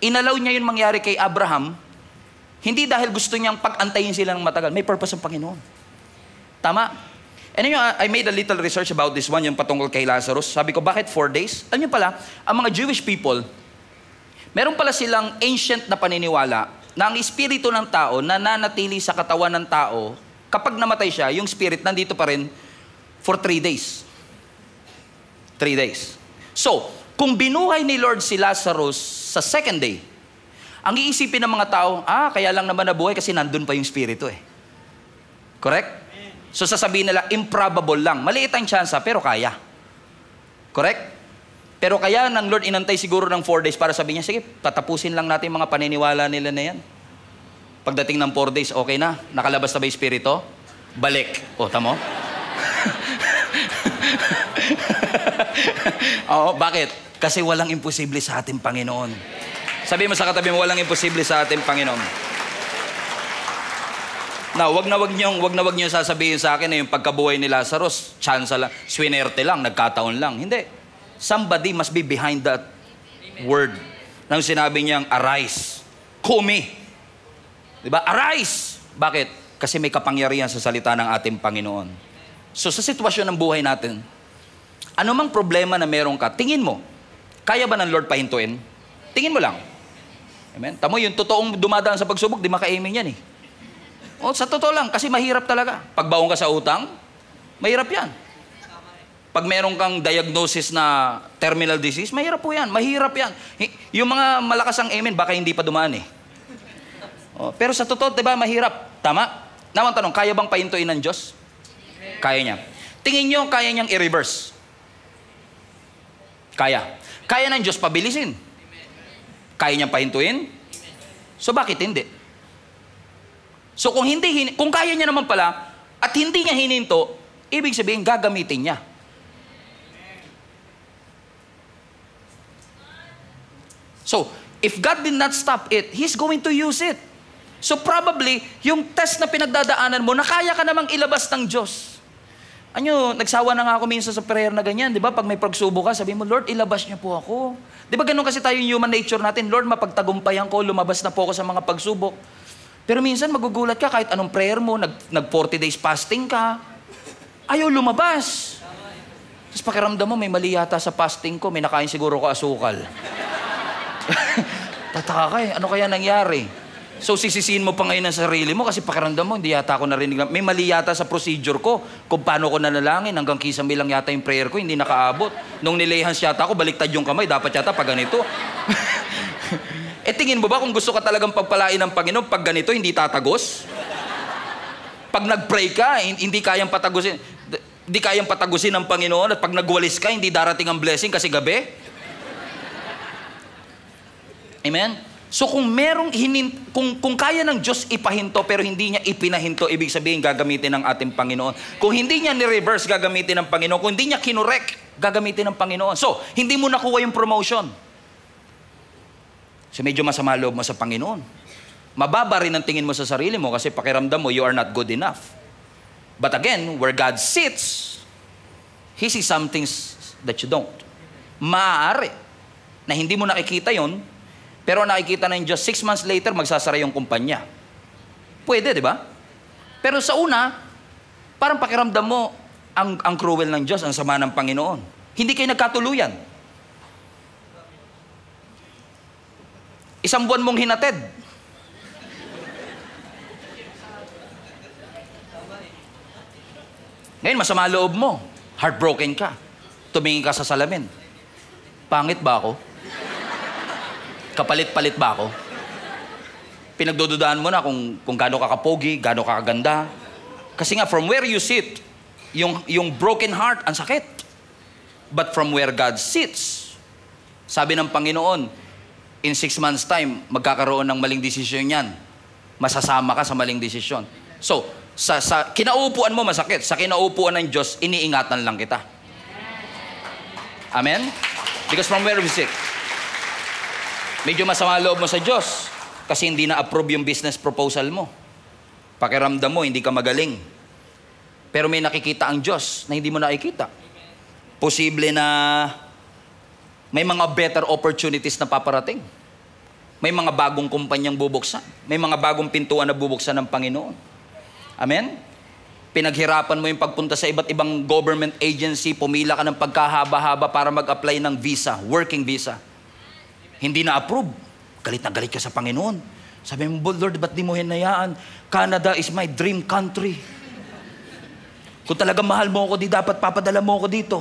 inalaw niya yung mangyari kay Abraham, hindi dahil gusto niyang pag-antayin sila ng matagal. May purpose ang Panginoon. Tama? And I made a little research about this one, yung patungkol kay Lazarus. Sabi ko, bakit 4 days? Alam niyo pala, ang mga Jewish people, meron pala silang ancient na paniniwala na ang espiritu ng tao nananatili sa katawan ng tao. Kapag namatay siya, yung spirit nandito pa rin for 3 days. 3 days. So, kung binuhay ni Lord si Lazarus sa 2nd day, ang iisipin ng mga tao, kaya lang naman nabuhay kasi nandun pa yung spirito Correct? So sasabihin nila, improbable lang. Maliit ang tsansa, pero kaya. Correct? Pero kaya ng Lord inantay siguro ng 4 days para sabihin niya, sige, tatapusin lang natin mga paniniwala nila na yan. Pagdating ng 4 days, okay na. Nakalabas na ba yung spirito? Balik. Tamo? Bakit? Kasi walang imposible sa ating Panginoon. Sabi mo sa katabi mo, walang imposible sa ating Panginoon. Now, wag na wag niyo sasabihin sa akin na yung pagkabuhay ni Lazarus, chance lang, swinerte lang, nagkataon lang. Hindi. Somebody must be behind that word. Nang sinabi niyang, arise. Kumi. Diba? Arise! Bakit? Kasi may kapangyarihan sa salita ng ating Panginoon. So sa sitwasyon ng buhay natin, anumang problema na meron ka, tingin mo, kaya ba ng Lord pahintuin? Tingin mo lang. Amen? Tamo yung totoong dumadaan sa pagsubok, di maka-amen yan sa totoo lang, kasi mahirap talaga. Pag baong ka sa utang, mahirap yan. Pag meron kang diagnosis na terminal disease, mahirap po yan. Mahirap yan. Yung mga malakas ang amen, baka hindi pa dumaan pero sa totoo, diba, mahirap. Tama? Naman tanong, kaya bang pahintuin ng Diyos? Kaya niya. Tingin nyo, kaya niyang i-reverse. Kaya. Kaya ng Diyos pabilisin. Kaya niyang pahintuin? So bakit hindi? So kung kaya niya naman pala, at hindi niya hininto, ibig sabihin, gagamitin niya. So, if God did not stop it, He's going to use it. So probably, yung test na pinagdadaanan mo, na kaya ka namang ilabas ng Diyos. nagsawa na nga ako minsan sa prayer na ganyan, di ba? Pag may pagsubok ka, sabi mo, Lord, ilabas niyo po ako. Di ba ganun kasi tayo yung human nature natin, Lord, mapagtagumpayan ko, lumabas na po ako sa mga pagsubok. Pero minsan magugulat ka, kahit anong prayer mo, nag 40 days fasting ka, ayaw lumabas. Tapos pakiramdam mo, may mali yata sa fasting ko, may nakain siguro ko asukal. Tataka ka ano kaya nangyari? So, sisisiin mo pa ngayon ang sarili mo kasi pakiramdam mo, hindi yata ako narinig. May mali yata sa procedure ko kung paano ko nanalangin. Hanggang kisame lang yata yung prayer ko, hindi nakaabot. Nung nilehans yata ako, baliktad yung kamay. Dapat yata pag ganito. Tingin mo ba kung gusto ka talagang pagpalain ng Panginoon, pag ganito, hindi tatagos? Pag nag-pray ka, hindi kayang patagusin. Hindi kayang patagusin ng Panginoon. At pag nagwalis ka, hindi darating ang blessing kasi gabi. Amen? So kung kung kaya ng Diyos ipahinto pero hindi niya ipinahinto, ibig sabihin gagamitin ng ating Panginoon. Kung hindi niya ni-reverse, gagamitin ng Panginoon. Kung hindi niya kinorek, gagamitin ng Panginoon. So, hindi mo nakuha yung promotion. So medyo masama loob mo sa Panginoon. Mababa rin ang tingin mo sa sarili mo kasi pakiramdam mo, you are not good enough. But again, where God sits, He sees some things that you don't. Maaari na hindi mo nakikita yon, pero nakikita na yung Diyos, 6 months later, magsasara yung kumpanya. Pwede, di ba? Pero sa una, parang pakiramdam mo, ang cruel ng Diyos, ang sama ng Panginoon. Hindi kayo nagkatuluyan. Isang buwan mong hinatid. Ngayon, masama loob mo. Heartbroken ka. Tumingin ka sa salamin. Pangit ba ako? Kapalit-palit ba ako? Pinagdududaan mo na kung gaano ka kapogi, gaano ka kaganda. Kasi nga, from where you sit, yung broken heart, ang sakit. But from where God sits, sabi ng Panginoon, in 6 months' time, magkakaroon ng maling desisyon yan. Masasama ka sa maling desisyon. So, sa kinaupuan mo masakit, sa kinaupuan ng Diyos, iniingatan lang kita. Amen? Because from where we sit, medyo masama loob mo sa Diyos kasi hindi na-approve yung business proposal mo. Pakiramdam mo, hindi ka magaling. Pero may nakikita ang Diyos na hindi mo nakikita. Posible na may mga better opportunities na paparating. May mga bagong kumpanyang bubuksan. May mga bagong pintuan na bubuksan ng Panginoon. Amen? Pinaghirapan mo yung pagpunta sa iba't ibang government agency, pumila ka ng pagkahaba-haba para mag-apply ng visa, working visa. Hindi na-approve. Galit na galit ka sa Panginoon. Sabi mo, Lord, ba't di mo hinayaan? Canada is my dream country. Kung talaga mahal mo ako, di dapat papadala mo ako dito.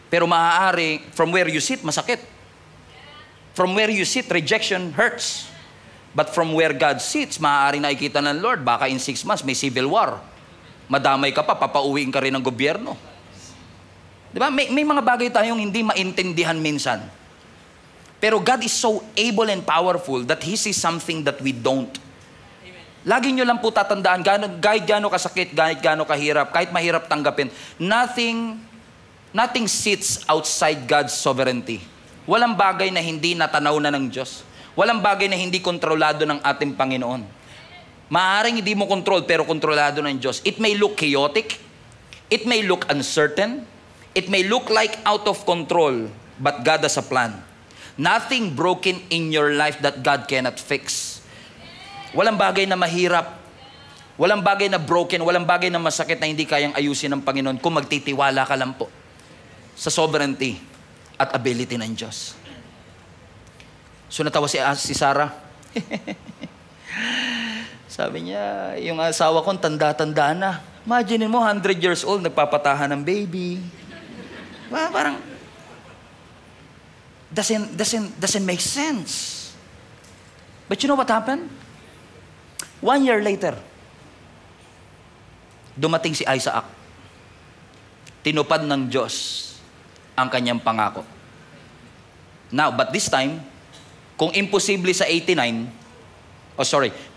Pero maaari, from where you sit, masakit. From where you sit, rejection hurts. But from where God sits, maaari nakikita ng Lord, baka in 6 months may civil war. Madamay ka pa, papauwiin ka rin ng gobyerno. Di ba? May mga bagay tayong hindi maintindihan minsan. Pero God is so able and powerful that He sees something that we don't. Lagi nyo lang po tatandaan, kahit gaano kasakit, kahit gaano kahirap, kahit mahirap tanggapin, nothing sits outside God's sovereignty. Walang bagay na hindi natanaw na ng Diyos. Walang bagay na hindi kontrolado ng ating Panginoon. Maaaring hindi mo control, pero kontrolado ng Diyos. It may look chaotic. It may look uncertain. It may look like out of control, but God has a plan. Nothing broken in your life that God cannot fix. Walang bagay na mahirap. Walang bagay na broken. Walang bagay na masakit na hindi kayang ayusin ng Panginoon kung magtitiwala ka lang po sa sovereignty at ability ng Diyos. So natawa si Sarah. Sabi niya, yung asawa ko tanda-tanda na. Imagine mo, 100 years old, nagpapatahan ng baby. Parang, doesn't make sense. But you know what happened? 1 year later, dumating si Isaac. Tinupad ng Diyos ang kanyang pangako. Now, but this time, kung imposible sa 89,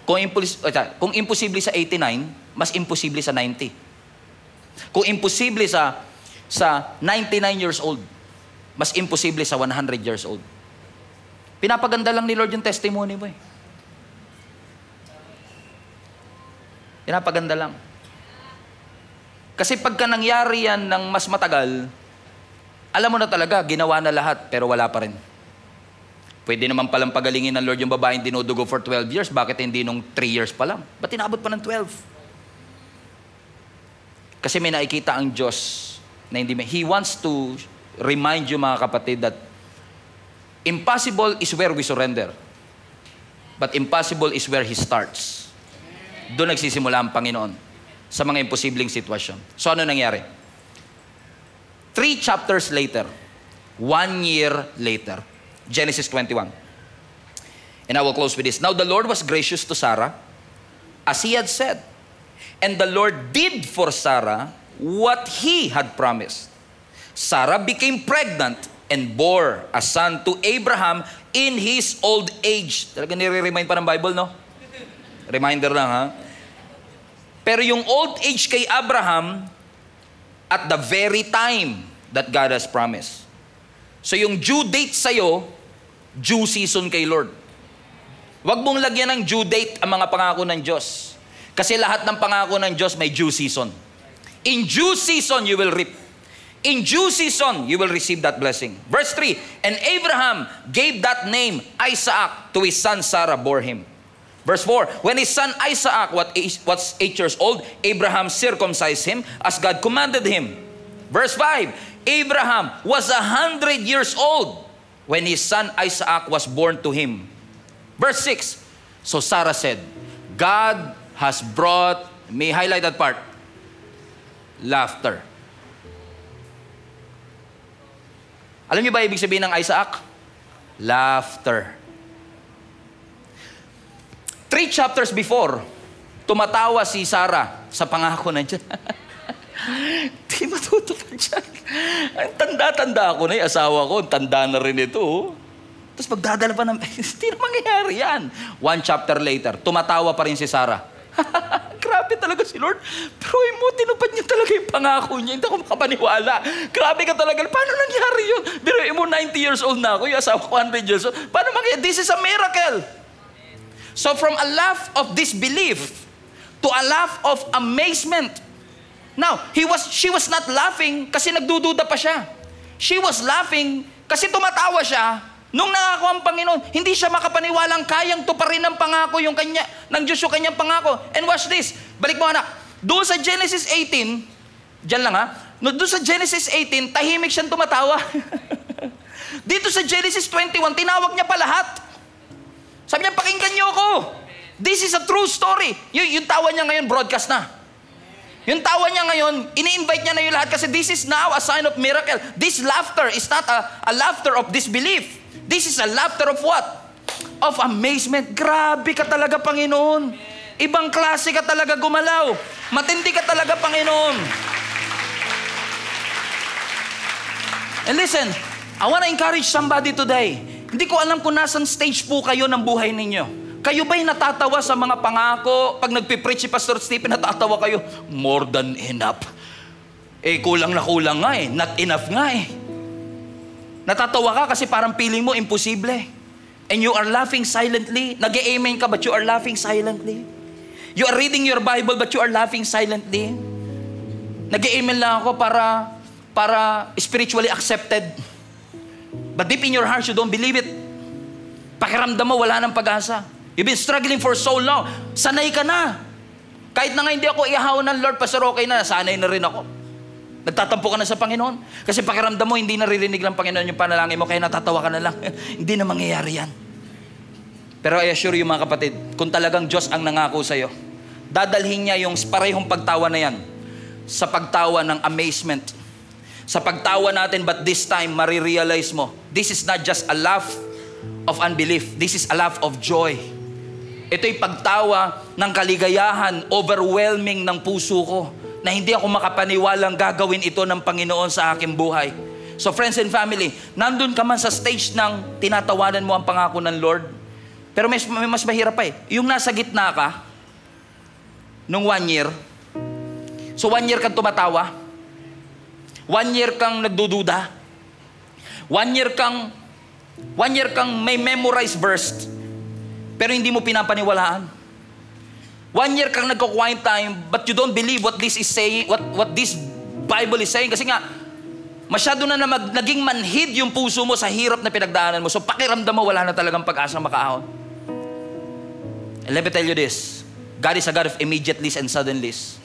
kung imposible sa 89, mas imposible sa 90. Kung imposible sa 99 years old, mas imposible sa 100 years old. Pinapaganda lang ni Lord yung testimony mo eh. Pinapaganda lang. Kasi pagka nangyari yan ng mas matagal, alam mo na talaga, ginawa na lahat, pero wala pa rin. Pwede naman palang pagalingin ng Lord yung babaeng dinudugo for 12 years. Bakit hindi nung 3 years pa lang? Ba't inabot pa ng 12? Kasi may nakikita ang Diyos na hindi may. He wants to remind you, mga kapatid, that impossible is where we surrender. But impossible is where He starts. Doon nagsisimula ang Panginoon sa mga imposibleng sitwasyon. So ano nangyari? 3 chapters later, 1 year later, Genesis 21. And I will close with this. Now the Lord was gracious to Sarah, as He had said. And the Lord did for Sarah what He had promised. Sarah became pregnant and bore a son to Abraham in his old age. Talaga nire-remind pa ng Bible, no? Reminder lang, ha? Pero yung old age kay Abraham, at the very time that God has promised. So yung due date sa'yo, due season kay Lord. Huwag mong lagyan ng due date ang mga pangako ng Diyos. Kasi lahat ng pangako ng Diyos may due season. In due season, you will reap. In due season, you will receive that blessing. Verse 3, and Abraham gave that name Isaac to his son Sarah bore him. Verse 4, when his son Isaac was 8 years old, Abraham circumcised him as God commanded him. Verse 5, Abraham was 100 years old when his son Isaac was born to him. Verse 6, so Sarah said, God has brought, may highlight that part, laughter. Alam niyo ba ibig sabihin ng Isaac? Laughter. 3 chapters before, tumatawa si Sarah sa pangako ng Diyos. Di matutupad dyan. Ang tanda-tanda ako na yung asawa ko. Tanda na rin ito. Tapos magdadala pa ng... Hindi na mangyayari yan. 1 chapter later, tumatawa pa rin si Sarah. Grabe talaga si Lord. Pero mo, tinupad niya talaga yung pangako niya. Hindi ako makapaniwala. Grabe ka talaga. Paano nangyari yun? Pero mo, 90 years old na ako. Yung asawa ko, 100 years old. Paano mangyayari? This is a miracle. So from a laugh of disbelief to a laugh of amazement. Now, she was not laughing kasi nagdududa pa siya. She was laughing kasi tumatawa siya nung nangako ang Panginoon. Hindi siya makapaniwalang kayang tuparin ng pangako yung kanya, ng Diyos yung kanyang pangako. And watch this. Balik mo anak. Doon sa Genesis 18, dyan lang ha. Doon sa Genesis 18, tahimik siyang tumatawa. Dito sa Genesis 21, tinawag niya pa lahat. Sabi niya, pakinggan niyo ako. This is a true story. Yung tawa niya ngayon, broadcast na. Yung tawa niya ngayon, ini-invite niya na yung lahat kasi this is now a sign of miracle. This laughter is not a laughter of disbelief. This is a laughter of what? Of amazement. Grabe ka talaga, Panginoon. Ibang klase ka talaga gumalaw. Matindi ka talaga, Panginoon. And listen, I want to encourage somebody today. Hindi ko alam kung nasan stage po kayo ng buhay ninyo. Kayo ba'y natatawa sa mga pangako? Pag nagpipreach si Pastor Stephen, natatawa kayo, more than enough. Kulang na kulang nga eh. Not enough nga eh. Natatawa ka kasi parang feeling mo imposible. And you are laughing silently. Nag-amen ka but you are laughing silently. You are reading your Bible but you are laughing silently. Nag-amen lang ako para spiritually accepted. But deep in your heart, you don't believe it. Pakiramdam mo, wala nang pag-asa. You've been struggling for so long. Sanay ka na. Kahit na nga hindi ako ihaw ng Lord, Pastor, okay na, sanay na rin ako. Nagtatampo ka na sa Panginoon. Kasi pakiramdam mo, hindi naririnig ng Panginoon yung panalangin mo, kaya natatawa ka na lang. Hindi na mangyayari yan. Pero I assure you mga kapatid, kung talagang Diyos ang nangako sa'yo, dadalhin niya yung parehong pagtawa na yan sa pagtawa ng amazement. Sa pagtawa natin, but this time, marirealize mo, this is not just a laugh of unbelief. This is a laugh of joy. Ito'y pagtawa ng kaligayahan, overwhelming ng puso ko, na hindi ako makapaniwalang gagawin ito ng Panginoon sa aking buhay. So friends and family, nandun ka man sa stage ng tinatawanan mo ang pangako ng Lord, pero may mas mahirap pa eh. Yung nasa gitna ka, nung 1 year, so 1 year kang tumatawa, 1 year kang nagdududa. 1 year kang may memorized verse, pero hindi mo pinapaniwalaan. 1 1 year kang nagko-quiet time, but you don't believe what this is saying, what this Bible is saying. Kasi nga, masyado na naging manhid yung puso mo sa hirap na pinagdaanan mo. So pakiramdam mo, wala na talagang pag-asang makaahon. And let me tell you this, God is a God of immediatelys and suddenlies.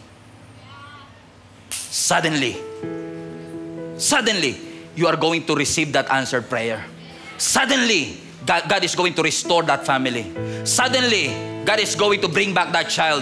Suddenly, you are going to receive that answered prayer. Suddenly, God is going to restore that family. Suddenly, God is going to bring back that child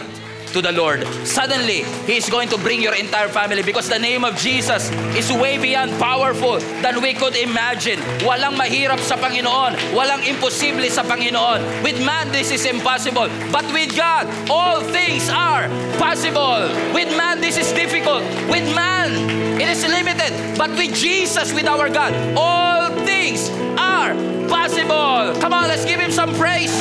to the Lord. Suddenly, He is going to bring your entire family because the name of Jesus is way beyond powerful than we could imagine. Walang mahirap sa Panginoon. Walang imposible sa Panginoon. With man, this is impossible. But with God, all things are possible. With man, this is difficult. With man, it is limited. But with Jesus, with our God, all things are possible. Come on, let's give Him some praise.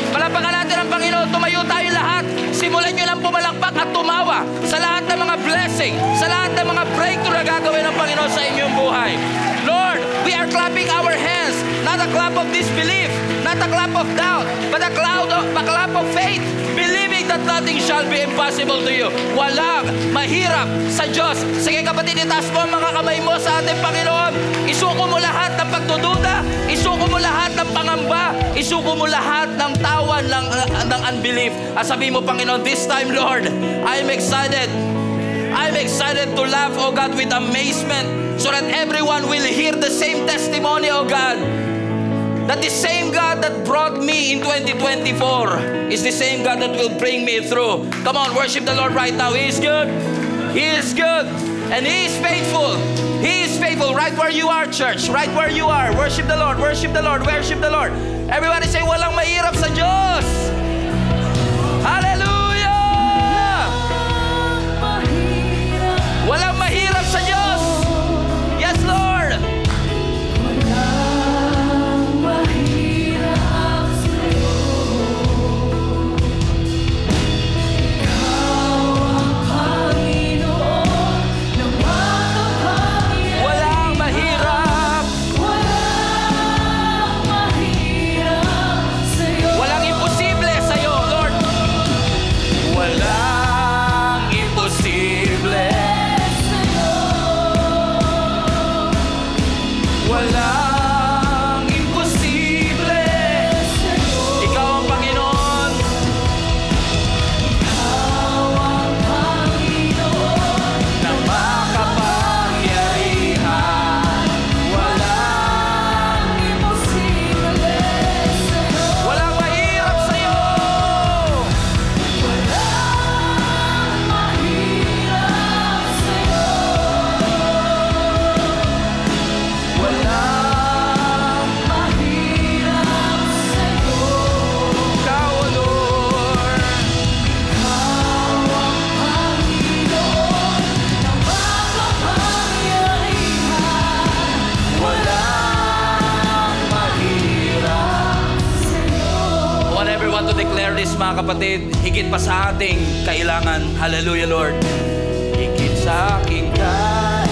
Palapakan natin ang Panginoon. Tumayo tayo lahat. Simulan nyo lang pumalakpak at tumawa sa lahat ng mga blessing, sa lahat ng mga breakthrough na gagawin ng Panginoon sa inyong buhay. Lord, we are clapping our hands, not a clap of disbelief, not a clap of doubt, but a clap of faith, believing that nothing shall be impossible to you. Walang mahirap sa Diyos. Sige kapatid, itaas mo ang mga kamay mo sa ating Panginoon. Isuko mo lahat ng pagdududa, isuko mo lahat ng pangamba, isuko mo lahat ng tawan ng unbelief. At sabihin mo, Panginoon, this time, Lord, I'm excited. I'm excited to laugh, oh God, with amazement so that everyone will hear the same testimony, oh God. That the same God that brought me in 2024 is the same God that will bring me through. Come on, worship the Lord right now. He is good. He is good. And He is faithful. He is faithful. Right where you are, church. Right where you are. Worship the Lord. Worship the Lord. Worship the Lord. Everybody say, walang mahirap sa Diyos. Hallelujah! Walang mahirap sa Diyos. Yes, Lord. Mga kapatid, higit pa sa ating kailangan. Hallelujah, Lord. Higit sa aking kailangan,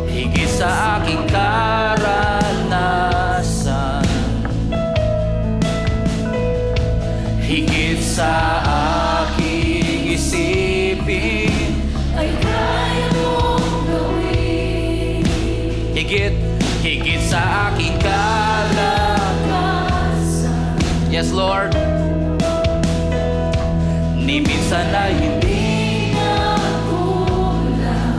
higit sa aking karanasan, higit sa aking isipin, ay kaya mong gawin. Higit sa aking kalakasan. Yes, Lord. Ni minsan na hindi nakulang.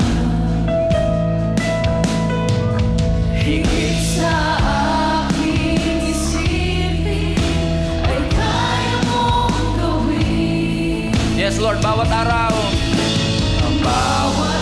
Higit sa aking isipin, ay kaya mong gawin. Yes, Lord. Bawat araw. Ang bawat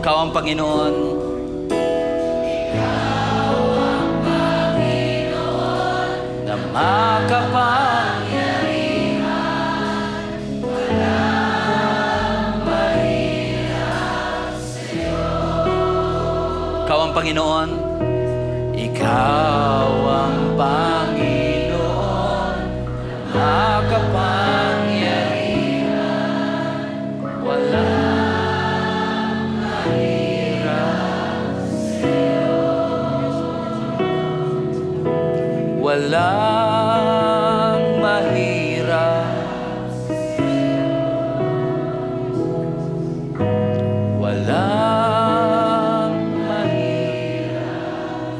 Ikaw ang Panginoon. Na makapangyarihan, walang mahirap sa'yo. Ikaw ang Panginoon. Ikaw ang Panginoon, makapangyarihan, walang mahirap sa'yo. Walang mahirap, walang mahirap.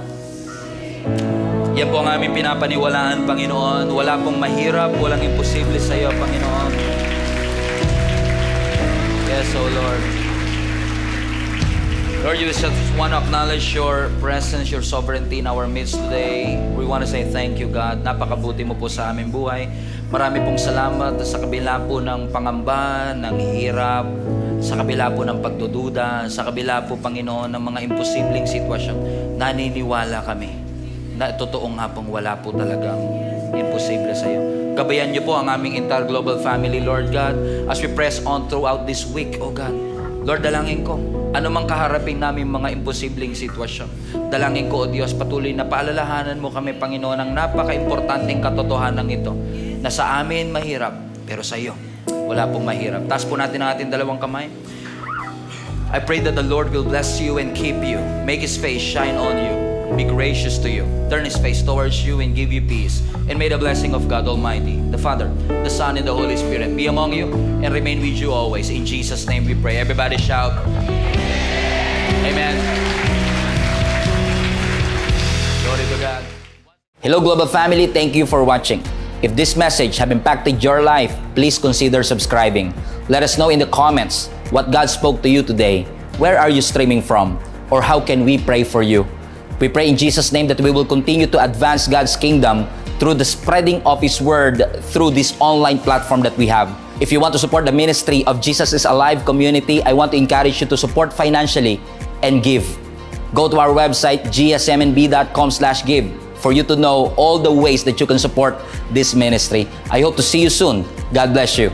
Yan po ang aming pinapaniwalaan, Panginoon. Wala pong mahirap, walang imposible sa iyo, Panginoon. Yes, O Lord. Lord, you just want to acknowledge your presence, your sovereignty in our midst today. We want to say thank you, God. Napakabuti mo po sa aming buhay. Marami pong salamat sa kabila po ng pangamba, ng hirap, sa kabila po ng pagdududa, sa kabila po, Panginoon, ng mga imposibleng sitwasyon. Naniniwala kami na totoo nga pong wala po talagang imposible sa iyo. Gabayan niyo po ang aming entire global family, Lord God, as we press on throughout this week, O God. Lord, dalangin ko, anumang kaharapin namin mga imposibleng sitwasyon, dalangin ko, O Diyos, patuloy na paalalahanan mo kami, Panginoon, ang napaka-importanteng katotohanan ito, na sa amin mahirap, pero sa iyo, wala pong mahirap. Taas po natin ang ating dalawang kamay. I pray that the Lord will bless you and keep you, make His face shine on you, be gracious to you, turn His face towards you and give you peace. And may the blessing of God Almighty, the Father, the Son, and the Holy Spirit be among you and remain with you always. In Jesus' name we pray. Everybody shout, Amen. Glory to God. Hello, Global Family. Thank you for watching. If this message have impacted your life, please consider subscribing. Let us know in the comments what God spoke to you today. Where are you streaming from? Or how can we pray for you? We pray in Jesus' name that we will continue to advance God's kingdom through the spreading of His Word through this online platform that we have. If you want to support the ministry of Jesus is Alive community, I want to encourage you to support financially and give. Go to our website, gsmnb.com/give, for you to know all the ways that you can support this ministry. I hope to see you soon. God bless you.